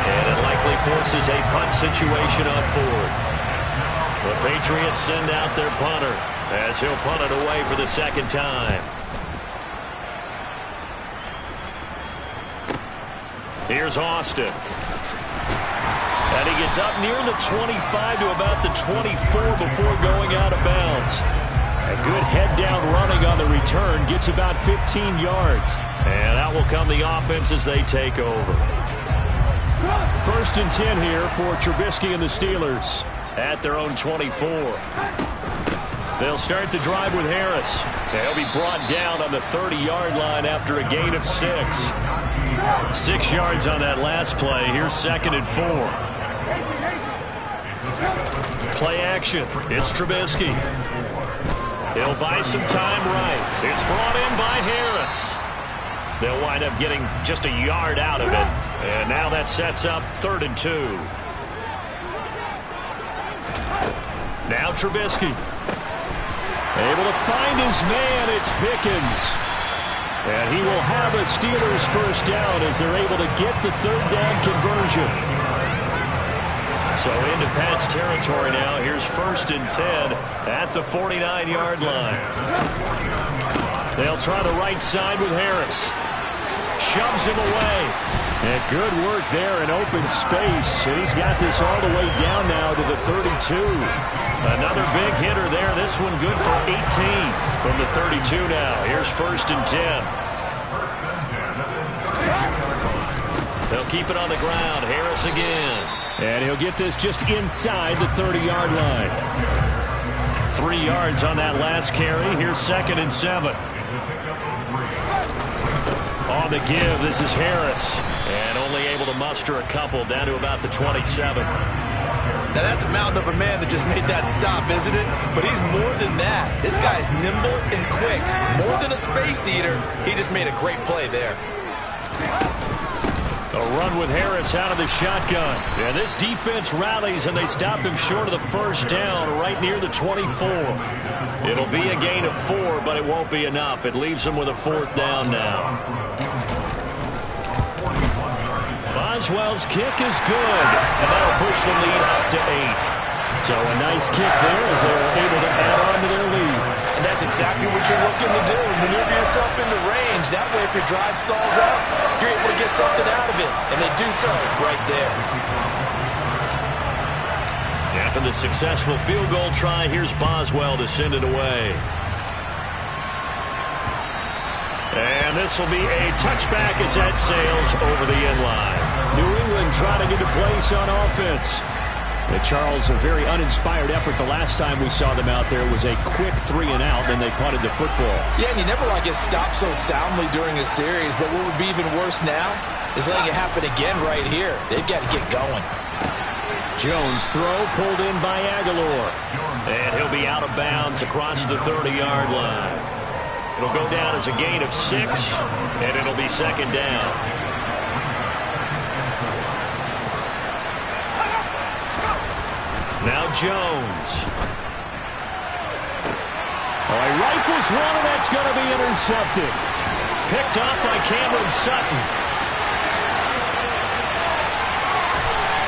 Speaker 6: and it likely forces a punt situation on fourth. The Patriots send out their punter as he'll punt it away for the second time. Here's Austin. And he gets up near the 25 to about the 24 before going out of bounds. A good head-down running on the return. Gets about 15 yards. And out will come the offense as they take over.
Speaker 4: 1st and 10 here for Trubisky and the Steelers.
Speaker 6: At their own 24. They'll start the drive with Harris. He'll be brought down on the 30-yard line after a gain of 6. 6 yards on that last play. Here's 2nd and 4. Play action. It's Trubisky. He'll buy some time right. It's brought in by Harris. They'll wind up getting just a yard out of it. And now that sets up 3rd and 2. Now Trubisky. Able to find his man. It's Pickens. And he will have a Steelers first down as they're able to get the 3rd down conversion. So into Pat's territory now. Here's 1st and 10 at the 49-yard line. They'll try the right side with Harris. Shoves him away. And good work there in open space. And he's got this all the way down now to the 32. Another big hitter there. This one good for 18 from the 32 now. Here's 1st and 10. They'll keep it on the ground. Harris again.
Speaker 4: And he'll get this just inside the 30-yard line.
Speaker 6: 3 yards on that last carry. Here's 2nd and 7. On the give, this is Harris. And only able to muster a couple down to about the 27.
Speaker 5: Now that's a mountain of a man that just made that stop, isn't it? But he's more than that. This guy's nimble and quick. More than a space eater, he just made a great play there.
Speaker 6: A run with Harris out of the shotgun. And this defense rallies, and they stop him short of the first down right near the 24. It'll be a gain of 4, but it won't be enough. It leaves them with a 4th down now. Boswell's kick is good, and that'll push the lead up to 8. So a nice kick there as they're able to add on to their lead.
Speaker 5: And that's exactly what you're looking to do. Maneuver yourself into range. That way, if your drive stalls out, you're able to get something out of it. And they do so right there.
Speaker 6: After the successful field goal try, here's Boswell to send it away. And this will be a touchback as that sails over the end line.
Speaker 4: New England trying to get a place on offense. Charles, a very uninspired effort the last time we saw them out there. Was a quick 3-and-out, then they punted the football.
Speaker 5: Yeah, and you never want to get stopped so soundly during a series, but what would be even worse now is letting it happen again right here. They've got to get going.
Speaker 4: Jones throw pulled in by Aguilar.
Speaker 6: And he'll be out of bounds across the 30-yard line. It'll go down as a gain of 6, and it'll be second down. Now Jones.
Speaker 4: Oh, he rifles one, and that's going to be intercepted.
Speaker 6: Picked up by Cameron Sutton.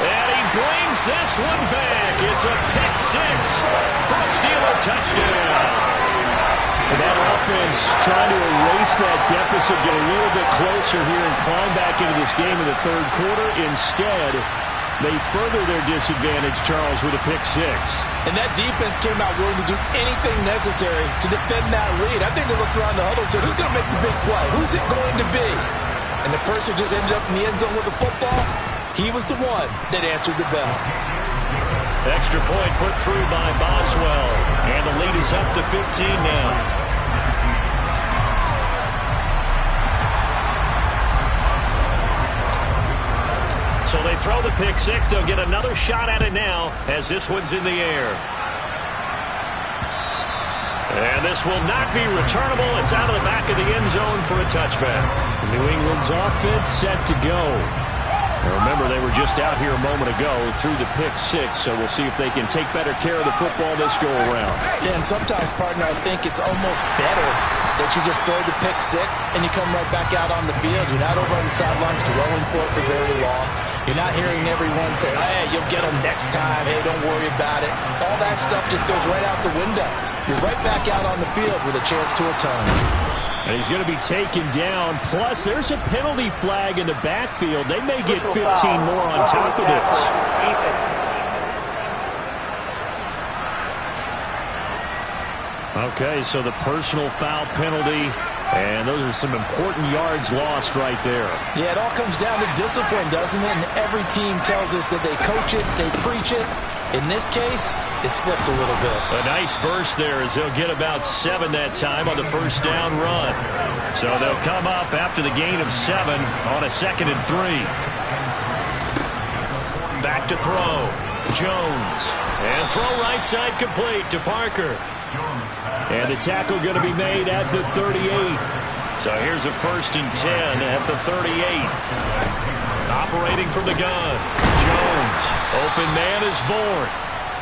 Speaker 6: And he brings this one back. It's a pick 6 for a Steeler touchdown.
Speaker 4: And that offense trying to erase that deficit, get a little bit closer here and climb back into this game in the third quarter. Instead, they further their disadvantage, Charles, with a pick 6.
Speaker 5: And that defense came out willing to do anything necessary to defend that lead. I think they looked around the huddle and said, who's going to make the big play? Who's it going to be? And the person who just ended up in the end zone with the football, he was the one that answered the bell.
Speaker 6: Extra point put through by Boswell. And the lead is up to 15 now. So they throw the pick 6. They'll get another shot at it now as this one's in the air. And this will not be returnable. It's out of the back of the end zone for a touchback.
Speaker 4: New England's offense set to go. Now remember, they were just out here a moment ago through the pick 6, so we'll see if they can take better care of the football this go-around.
Speaker 5: Yeah, and sometimes, partner, I think it's almost better that you just throw the pick 6 and you come right back out on the field. You're not over on the sidelines throwing for it for very long. You're not hearing everyone say, hey, you'll get them next time. Hey, don't worry about it. All that stuff just goes right out the window. You're right back out on the field with a chance to atone.
Speaker 4: And he's going to be taken down. Plus, there's a penalty flag in the backfield. They may get 15 more on top of this. Okay, so the personal foul penalty. And those are some important yards lost right there.
Speaker 5: Yeah, it all comes down to discipline, doesn't it? And every team tells us that they coach it, they preach it. In this case, it slipped a little bit.
Speaker 6: A nice burst there as they'll get about 7 that time on the first down run. So they'll come up after the gain of 7 on a 2nd and 3. Back to throw. Jones. And throw right side complete to Parker.
Speaker 4: And the tackle going to be made at the 38.
Speaker 6: So here's a 1st and 10 at the 38. Operating from the gun. Jones. Open man is born.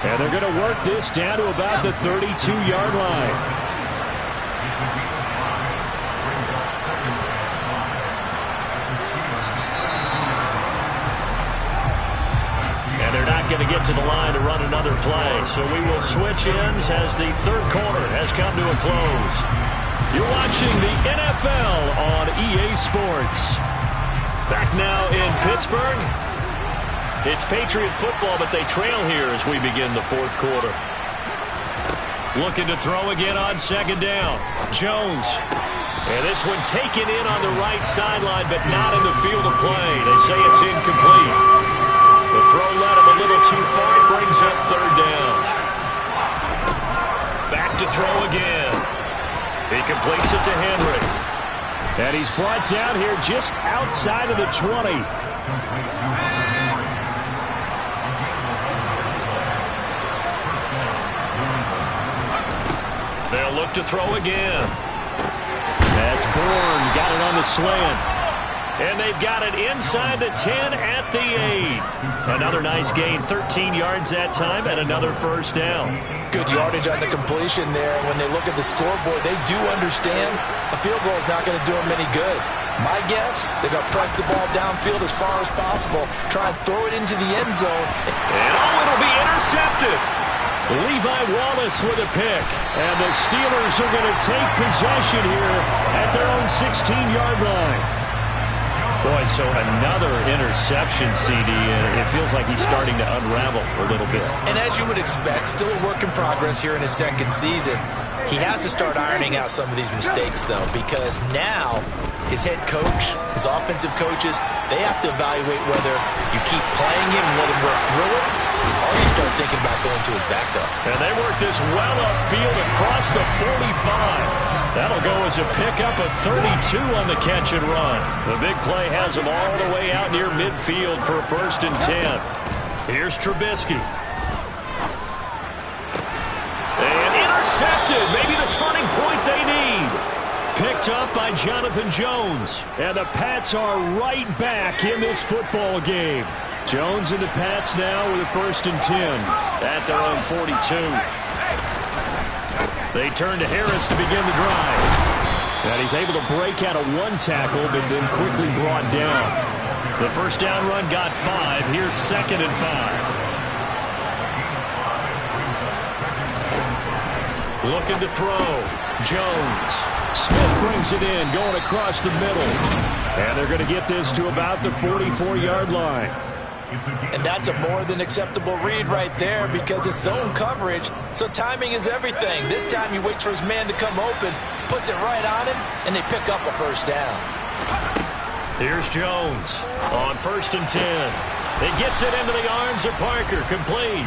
Speaker 4: And they're going to work this down to about the 32-yard line.
Speaker 6: And they're not going to get to the line to run another play. So we will switch ends as the third quarter has come to a close. You're watching the NFL on EA Sports. Back now in Pittsburgh. It's Patriot football, but they trail here as we begin the fourth quarter. Looking to throw again on 2nd down. Jones. And this one taken in on the right sideline, but not in the field of play. They say it's incomplete. The throw led him a little too far. It brings up 3rd down. Back to throw again. He completes it to Henry.
Speaker 4: And he's brought down here just outside of the 20.
Speaker 6: They'll look to throw again.
Speaker 4: That's Bourne. Got it on the slant.
Speaker 6: And they've got it inside the 10 at the 8. Another nice gain, 13 yards that time, and another 1st down.
Speaker 5: Good yardage on the completion there. When they look at the scoreboard, they do understand a field goal is not going to do them any good. My guess, they're going to press the ball downfield as far as possible, try and throw it into the end zone.
Speaker 6: And it'll be intercepted. Levi Wallace with a pick. And the Steelers are going to take possession here at their own 16-yard line. Boy, so another interception, CD, and it feels like he's starting to unravel a little bit.
Speaker 5: And as you would expect, still a work in progress here in his second season. He has to start ironing out some of these mistakes, though, because now his head coach, his offensive coaches, they have to evaluate whether you keep playing him and let him work through it, or you start thinking about going to his backup.
Speaker 6: And they work this well upfield across the 45. That'll go as a pickup of 32 on the catch and run. The big play has him all the way out near midfield for a 1st and 10. Here's Trubisky. And intercepted. Maybe the turning point they need. Picked up by Jonathan Jones. And the Pats are right back in this football game. Jones and the Pats now with a 1st and 10 at their own 42. They turn to Harris to begin the drive. And he's able to break out of one tackle, but then quickly brought down. The first down run got 5. Here's 2nd and 5. Looking to throw. Jones. Smith brings it in, going across the middle. And they're going to get this to about the 44-yard line.
Speaker 5: And that's a more than acceptable read right there because it's zone coverage, so timing is everything. This time he waits for his man to come open, puts it right on him, and they pick up a 1st down.
Speaker 6: Here's Jones on 1st and 10. He gets it into the arms of Parker, complete.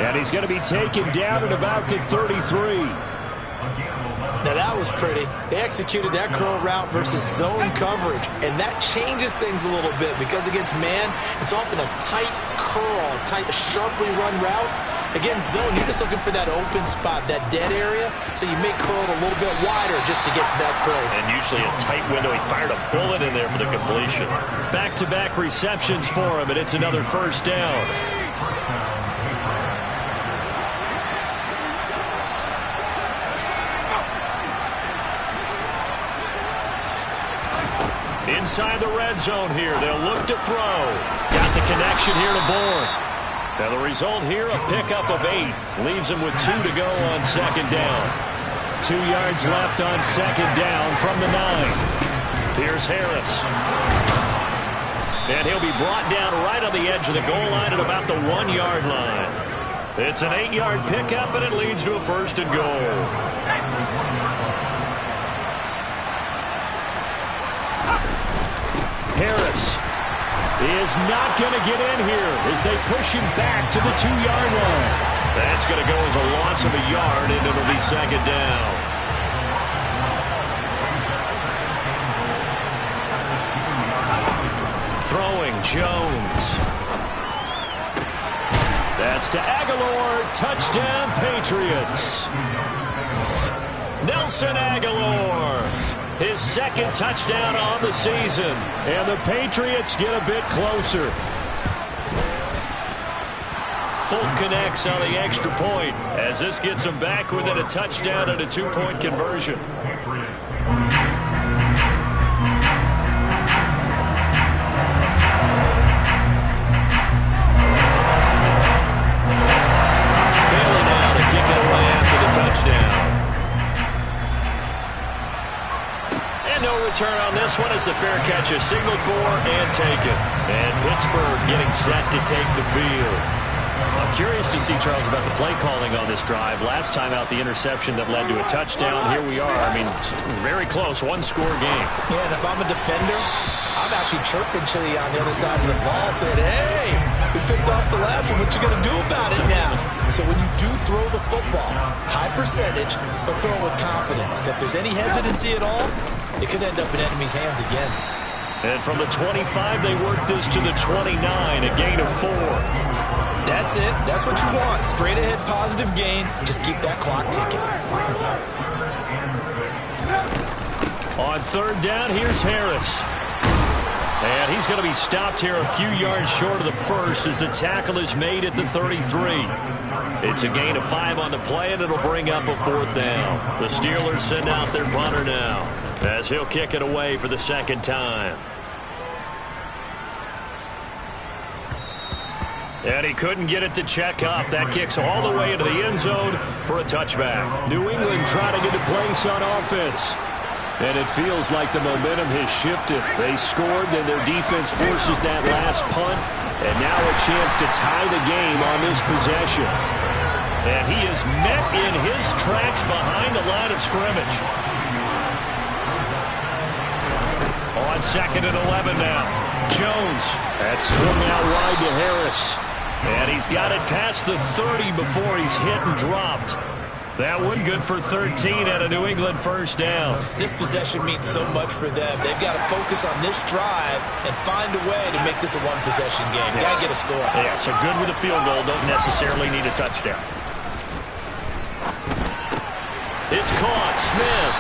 Speaker 6: And he's going to be taken down at about the 33.
Speaker 5: Now that was pretty. They executed that curl route versus zone coverage, and that changes things a little bit because against man, it's often a tight curl, a sharply run route. Against zone, you're just looking for that open spot, that dead area, so you may curl it a little bit wider just to get to that place.
Speaker 6: And usually a tight window. He fired a bullet in there for the completion. Back-to-back receptions for him, and it's another 1st down. Inside the red zone here. They'll look to throw. Got the connection here to Bourne. Now the result here, a pickup of 8. Leaves him with 2 to go on 2nd down. 2 yards left on 2nd down from the 9. Here's Harris. And he'll be brought down right on the edge of the goal line at about the 1-yard line. It's an 8-yard pickup, and it leads to a 1st and goal. Harris is not going to get in here as they push him back to the 2-yard line. That's going to go as a loss of a yard, and it'll be 2nd down. Throwing Jones. That's to Aguilar. Touchdown, Patriots. Nelson Aguilar. His 2nd touchdown on the season. And the Patriots get a bit closer. Fulton connects on the extra point as this gets them back within a touchdown and a 2-point conversion. Bailey now to kick it away after the touchdown. No return on this one as the fair catch is signaled for and taken. And Pittsburgh getting set to take the field. I'm curious to see, Charles, about the play calling on this drive. Last time out, the interception that led to a touchdown. Here we are. I mean, very close, 1-score game.
Speaker 5: Yeah, and if I'm a defender, I'm actually chirping Chili on the other side of the ball saying, hey, we picked off the last one. What you going to do about it now? So when you do throw the football, high percentage, but throw it with confidence. If there's any hesitancy at all, it could end up in enemy's hands again.
Speaker 6: And from the 25, they work this to the 29, a gain of 4.
Speaker 5: That's it. That's what you want. Straight ahead positive gain. Just keep that clock ticking.
Speaker 6: On 3rd down, here's Harris. And he's going to be stopped here a few yards short of the 1st as the tackle is made at the 33. It's a gain of 5 on the play, and it'll bring up a 4th down. The Steelers send out their punter now as he'll kick it away for the 2nd time. And he couldn't get it to check up. That kicks all the way into the end zone for a touchback.
Speaker 4: New England trying to get a place on offense. And it feels like the momentum has shifted. They scored, then their defense forces that last punt. And now a chance to tie the game on this possession.
Speaker 6: And he is met in his tracks behind the line of scrimmage. On 2nd and 11 now. Jones.
Speaker 4: That's swung out wide to Harris.
Speaker 6: And he's got it past the 30 before he's hit and dropped. That one good for 13 at a New England first down.
Speaker 5: This possession means so much for them. They've got to focus on this drive and find a way to make this a one-possession game.
Speaker 6: Yes.
Speaker 5: Got to get a score.
Speaker 6: Yeah, so good with a field goal. Don't necessarily need a touchdown. It's caught. Smith.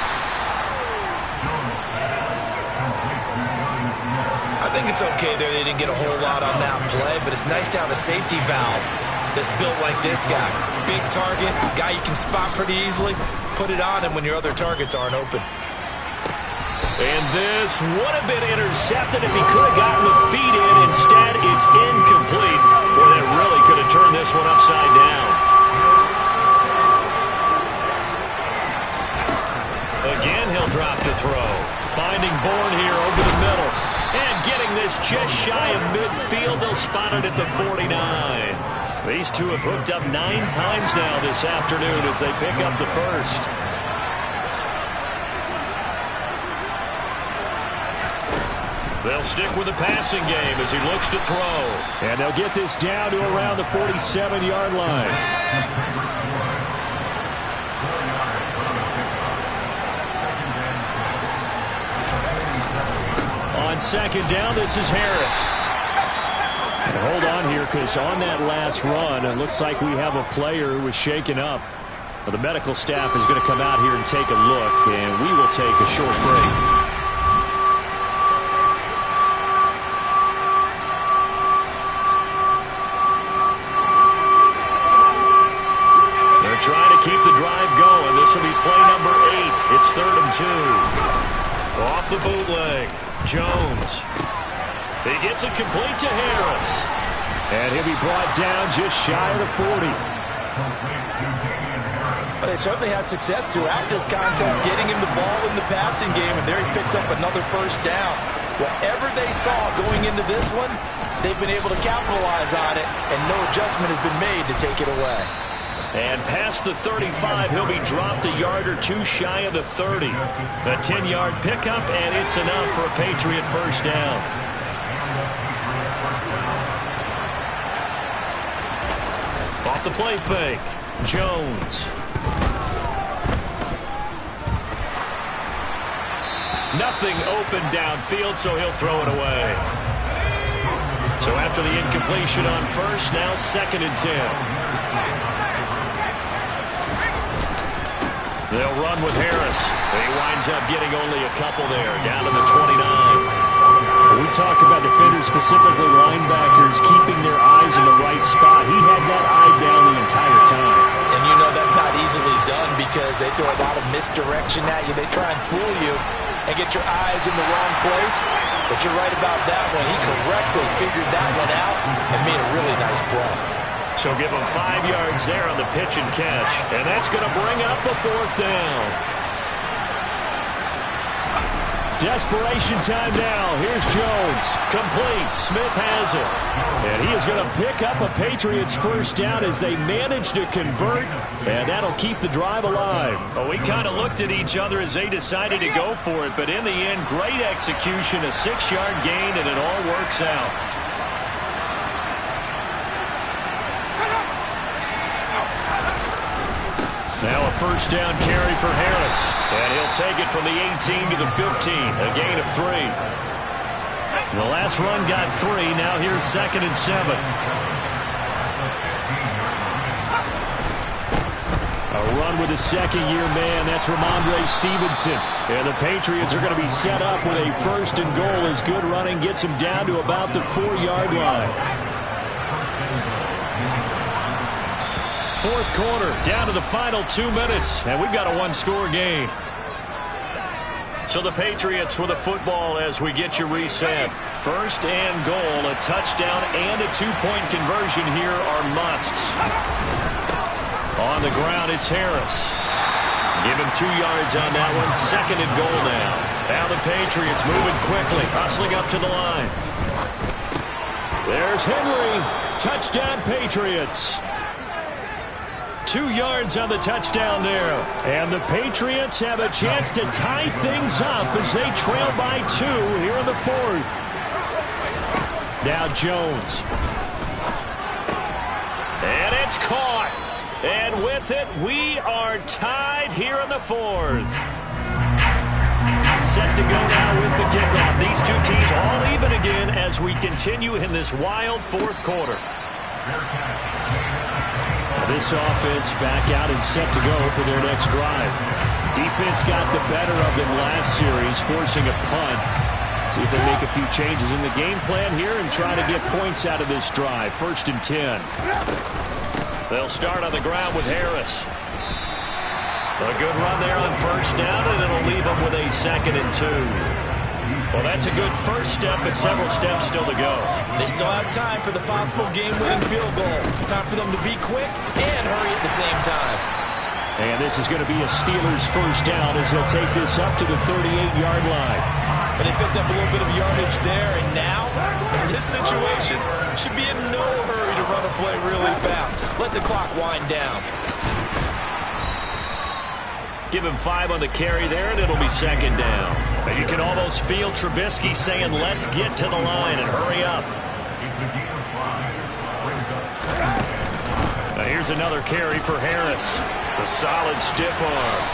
Speaker 5: I think it's okay there. They didn't get a whole lot on that play, but it's nice to have a safety valve that's built like this guy. Big target, guy you can spot pretty easily. Put it on him when your other targets aren't open.
Speaker 6: And this would have been intercepted if he could have gotten the feet in. Instead, it's incomplete. Boy, that really could have turned this one upside down. Again, he'll drop to throw. Finding Bourne here over the middle. And getting this just shy of midfield. They'll spot it at the 49. These two have hooked up 9 times now this afternoon as they pick up the first. They'll stick with the passing game as he looks to throw.
Speaker 4: And they'll get this down to around the 47-yard line. On 2nd down, this is Harris. And hold on here, because on that last run, it looks like we have a player who was shaken up. Well, the medical staff is going to come out here and take a look, and we will take a short break.
Speaker 6: They're trying to keep the drive going. This will be play number 8. It's 3rd and 2. Off the bootleg. Jones. He gets it complete to Harris.
Speaker 4: And he'll be brought down just shy of the 40.
Speaker 5: Well, they certainly had success throughout this contest getting him the ball in the passing game, and there he picks up another first down. Whatever they saw going into this one, they've been able to capitalize on it, and no adjustment has been made to take it away.
Speaker 6: And past the 35, he'll be dropped a yard or two shy of the 30. A 10-yard pickup, and it's enough for a Patriot first down. Off the play fake, Jones. Nothing open downfield, so he'll throw it away. So after the incompletion on first, now 2nd and 10. They'll run with Harris. He winds up getting only a couple there, down to the 29.
Speaker 4: We talk about defenders, specifically linebackers, keeping their eyes in the right spot. He had that eye down the entire time.
Speaker 5: And you know that's not easily done because they throw a lot of misdirection at you. They try and fool you and get your eyes in the wrong place. But you're right about that one. He correctly figured that one out and made a really nice play.
Speaker 6: So give him 5 yards there on the pitch and catch. And that's going to bring up a 4th down.
Speaker 4: Desperation time now. Here's Jones.
Speaker 6: Complete. Smith has it.
Speaker 4: And he is going to pick up a Patriots first down as they manage to convert. And that'll keep the drive alive.
Speaker 6: Well, we kind of looked at each other as they decided to go for it. But in the end, great execution, a 6-yard gain, and it all works out. Now a first down carry for Harris. And he'll take it from the 18 to the 15. A gain of 3. The last run got 3. Now here's 2nd and 7.
Speaker 4: A run with a second-year man. That's Ramondre Stevenson. And the Patriots are going to be set up with a 1st and goal as good running gets them down to about the 4-yard line. 4th quarter, down to the final 2 minutes, and we've got a 1-score game.
Speaker 6: So the Patriots with a football as we get you reset. First and goal, a touchdown and a two-point conversion here are musts. On the ground, it's Harris. Give him 2 yards on that one. Second and goal now. Now the Patriots moving quickly, hustling up to the line.
Speaker 4: There's Henry. Touchdown, Patriots.
Speaker 6: 2 yards on the touchdown there.
Speaker 4: And the Patriots have a chance to tie things up as they trail by 2 here in the 4th. Now Jones.
Speaker 6: And it's caught. And with it, we are tied here in the 4th. Set to go now with the kickoff. These two teams all even again as we continue in this wild 4th quarter.
Speaker 4: This offense back out and set to go for their next drive. Defense got the better of them last series, forcing a punt. See if they make a few changes in the game plan here and try to get points out of this drive. 1st and 10.
Speaker 6: They'll start on the ground with Harris. A good run there on 1st down, and it'll leave them with a 2nd and 2. Well, that's a good first step, but several steps still to go.
Speaker 5: They still have time for the possible game-winning field goal. Time for them to be quick and hurry at the same time.
Speaker 4: And this is going to be a Steelers first down as they'll take this up to the 38-yard line.
Speaker 5: And they picked up a little bit of yardage there, and now, in this situation, should be in no hurry to run a play really fast. Let the clock wind down.
Speaker 6: Give him 5 on the carry there, and it'll be 2nd down. And you can almost feel Trubisky saying, let's get to the line and hurry up. Now here's another carry for Harris. The solid stiff arm.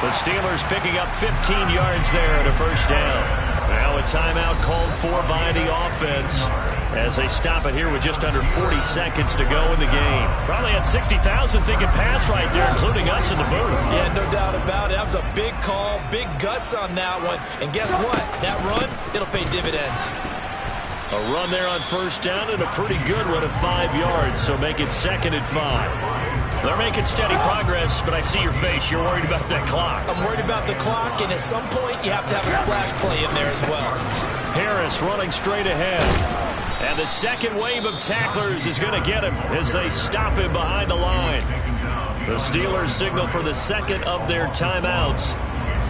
Speaker 6: The Steelers picking up 15 yards there at a 1st down. Now a timeout called for by the offense as they stop it here with just under 40 seconds to go in the game. Probably had 60,000 thinking pass right there, including us in the booth.
Speaker 5: Yeah, no doubt about it. That was a big call, big guts on that one. And guess what? That run, it'll pay dividends.
Speaker 6: A run there on 1st down and a pretty good one of 5 yards, so make it 2nd and 5. They're making steady progress, but I see your face. You're worried about that clock.
Speaker 5: I'm worried about the clock, and at some point, you have to have a splash play in there as well.
Speaker 6: Harris running straight ahead. And the second wave of tacklers is going to get him as they stop him behind the line. The Steelers signal for the 2nd of their timeouts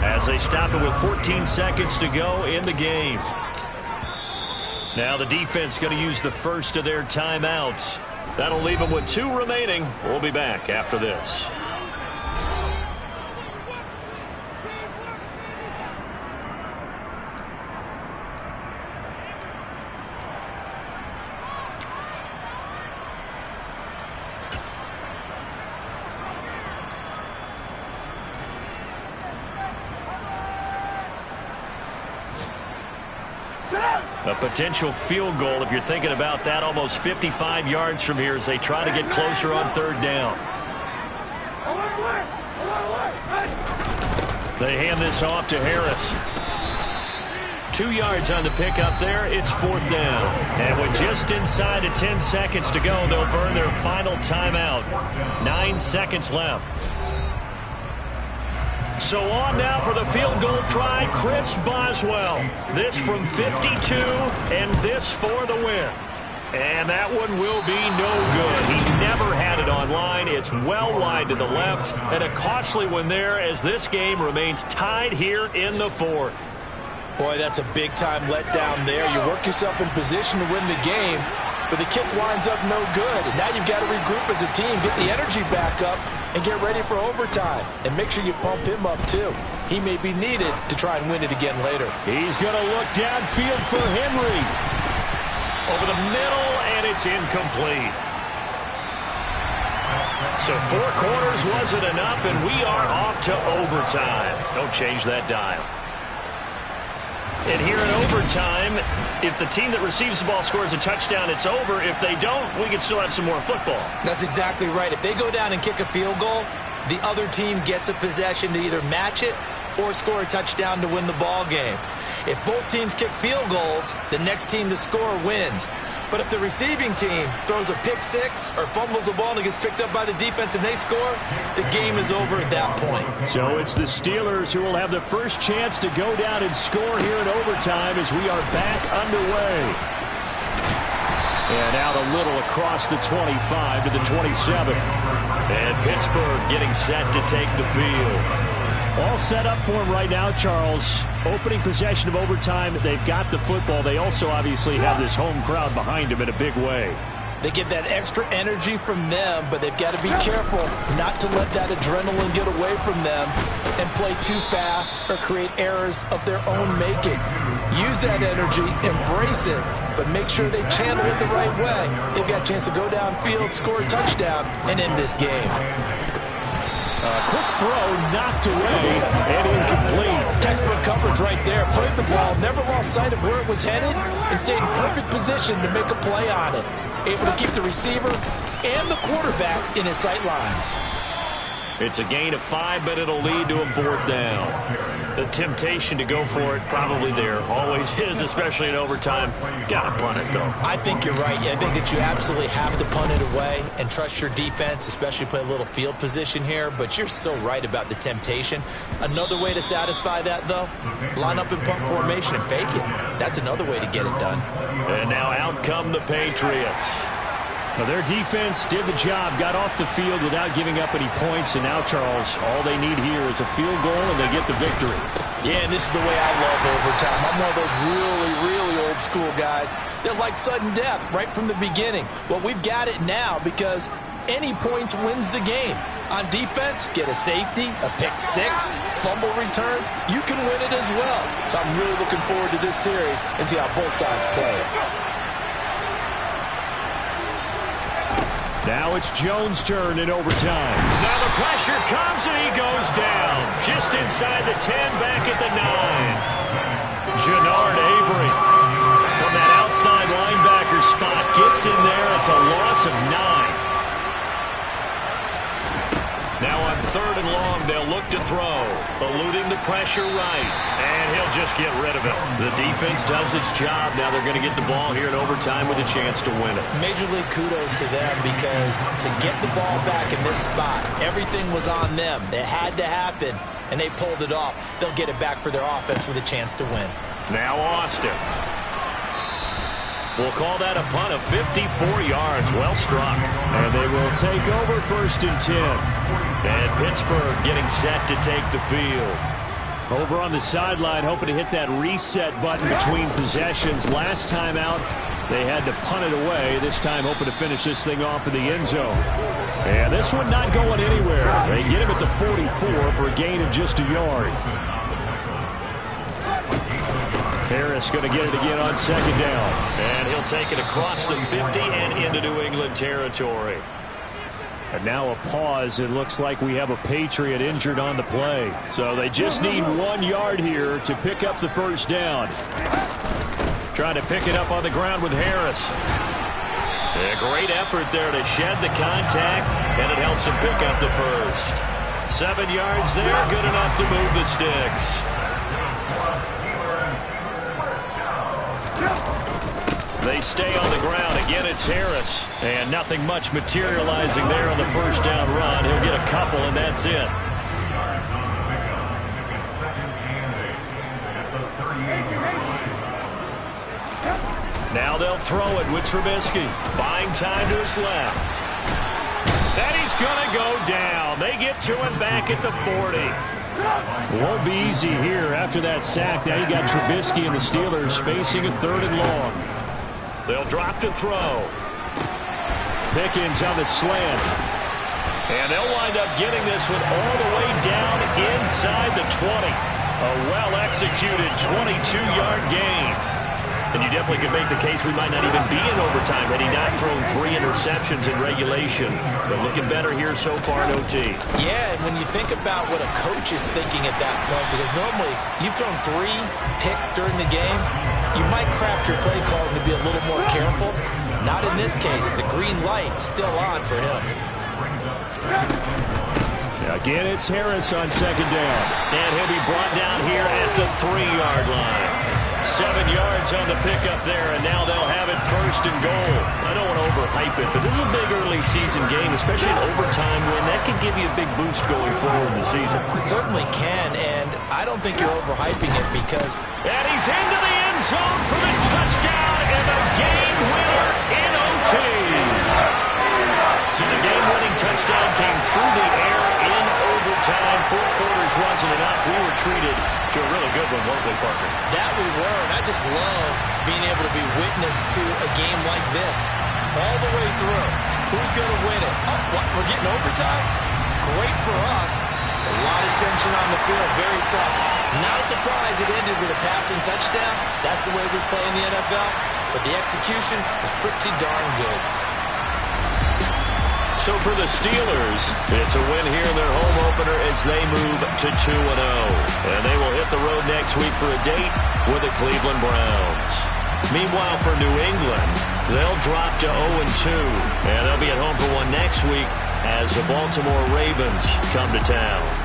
Speaker 6: as they stop it with 14 seconds to go in the game. Now the defense going to use the first of their timeouts. That'll leave them with 2 remaining. We'll be back after this. A potential field goal, if you're thinking about that, almost 55 yards from here as they try to get closer on 3rd down. They hand this off to Harris. 2 yards on the pickup there. It's 4th down. And with just inside of 10 seconds to go, they'll burn their final timeout. 9 seconds left. So on now for the field goal try, Chris Boswell. This from 52, and this for the win. And that one will be no good. He never had it on line. It's well wide to the left, and a costly one there as this game remains tied here in the 4th.
Speaker 5: Boy, that's a big-time letdown there. You work yourself in position to win the game, but the kick winds up no good. And now you've got to regroup as a team, get the energy back up, and get ready for overtime. And make sure you pump him up, too. He may be needed to try and win it again later.
Speaker 4: He's going to look downfield for Henry.
Speaker 6: Over the middle, and it's incomplete. So 4 quarters wasn't enough, and we are off to overtime. Don't change that dial. And here in overtime, if the team that receives the ball scores a touchdown, it's over. If they don't, we can still have some more football.
Speaker 5: That's exactly right. If they go down and kick a field goal, the other team gets a possession to either match it or score a touchdown to win the ball game. If both teams kick field goals, the next team to score wins. But if the receiving team throws a pick six or fumbles the ball and it gets picked up by the defense and they score, the game is over at that point.
Speaker 4: So it's the Steelers who will have the first chance to go down and score here in overtime as we are back underway. And out a little across the 25 to the 27.
Speaker 6: And Pittsburgh getting set to take the field.
Speaker 4: All set up for him right now, Charles. Opening possession of overtime, they've got the football. They also obviously have this home crowd behind them in a big way.
Speaker 5: They get that extra energy from them, but they've got to be careful not to let that adrenaline get away from them and play too fast or create errors of their own making. Use that energy, embrace it, but make sure they channel it the right way. They've got a chance to go downfield, score a touchdown, and end this game.
Speaker 4: Quick throw, knocked away, and incomplete.
Speaker 5: Textbook coverage right there. Played the ball, never lost sight of where it was headed, and stayed in perfect position to make a play on it. Able to keep the receiver and the quarterback in his sight lines.
Speaker 6: It's a gain of 5, but it'll lead to a 4th down. The temptation to go for it probably there. Always is, especially in overtime. Got to punt it, though.
Speaker 5: I think you're right. I think that you absolutely have to punt it away and trust your defense, especially play a little field position here. But you're so right about the temptation. Another way to satisfy that, though, line up in punt formation and fake it. That's another way to get it done.
Speaker 6: And now out come the Patriots.
Speaker 4: Well, their defense did the job, got off the field without giving up any points, and now, Charles, all they need here is a field goal, and they get the victory.
Speaker 5: Yeah, and this is the way I love overtime. I'm one of those really old school guys that like sudden death right from the beginning. Well, we've got it now because any points wins the game. On defense, get a safety, a pick six, fumble return, you can win it as well. So I'm really looking forward to this series and see how both sides play it.
Speaker 4: Now it's Jones' turn in overtime.
Speaker 6: Now the pressure comes and he goes down. Just inside the 10, back at the 9. Jannard Avery from that outside linebacker spot gets in there. It's a loss of 9. Now on 3rd and long, they'll look to throw. Eluding the pressure right. And he'll just get rid of it. The defense does its job. Now they're going to get the ball here in overtime with a chance to win it.
Speaker 5: Major League kudos to them because to get the ball back in this spot, everything was on them. It had to happen, and they pulled it off. They'll get it back for their offense with a chance to win.
Speaker 6: Now Austin. We'll call that a punt of 54 yards. Well struck.
Speaker 4: And they will take over 1st and 10.
Speaker 6: And Pittsburgh getting set to take the field.
Speaker 4: Over on the sideline, hoping to hit that reset button between possessions. Last time out, they had to punt it away. This time, hoping to finish this thing off in the end zone. And this one not going anywhere. They get him at the 44 for a gain of just a yard. Harris going to get it again on 2nd down.
Speaker 6: And he'll take it across the 50 and into New England territory.
Speaker 4: And now a pause. It looks like we have a Patriot injured on the play. So they just need 1 yard here to pick up the 1st down. Trying to pick it up on the ground with Harris.
Speaker 6: A great effort there to shed the contact, and it helps him pick up the 1st. 7 yards there, good enough to move the sticks. They stay on the ground. Again, it's Harris. And nothing much materializing there on the 1st down run. He'll get a couple, and that's it. Now they'll throw it with Trubisky. Buying time to his left. And he's going to go down. They get to him back at the 40.
Speaker 4: Won't be easy here after that sack. Now you got Trubisky and the Steelers facing a 3rd and long.
Speaker 6: They'll drop to throw.
Speaker 4: Pickens on the slant.
Speaker 6: And they'll wind up getting this one all the way down inside the 20. A well-executed 22-yard gain. And you definitely could make the case we might not even be in overtime had he not thrown 3 interceptions in regulation. But looking better here so far in OT.
Speaker 5: Yeah, and when you think about what a coach is thinking at that point, because normally you've thrown 3 picks during the game, you might craft your play call to be a little more careful. Not in this case. The green light still on for him.
Speaker 4: Again, it's Harris on 2nd down.
Speaker 6: And he'll be brought down here at the 3-yard line. 7 yards on the pickup there, and now they'll have it 1st and goal. I don't want to overhype it, but this is a big early season game, especially an overtime win. That can give you a big boost going forward in the season.
Speaker 5: It certainly can, and I don't think you're overhyping it because...
Speaker 6: And he's into the end zone for the touchdown and the game winner in OT. So the game-winning touchdown came through the air in overtime. 4 quarters wasn't enough. We were treated to a really good one, weren't we, Parker?
Speaker 5: That we were, and I just love being able to be witness to a game like this all the way through. Who's going to win it? Oh, what? We're getting overtime? Great for us. A lot of tension on the field, very tough. Not a surprise it ended with a passing touchdown. That's the way we play in the NFL, but the execution was pretty darn good.
Speaker 6: So for the Steelers, it's a win here in their home opener as they move to 2-0. And they will hit the road next week for a date with the Cleveland Browns. Meanwhile, for New England, they'll drop to 0-2. And they'll be at home for one next week as the Baltimore Ravens come to town.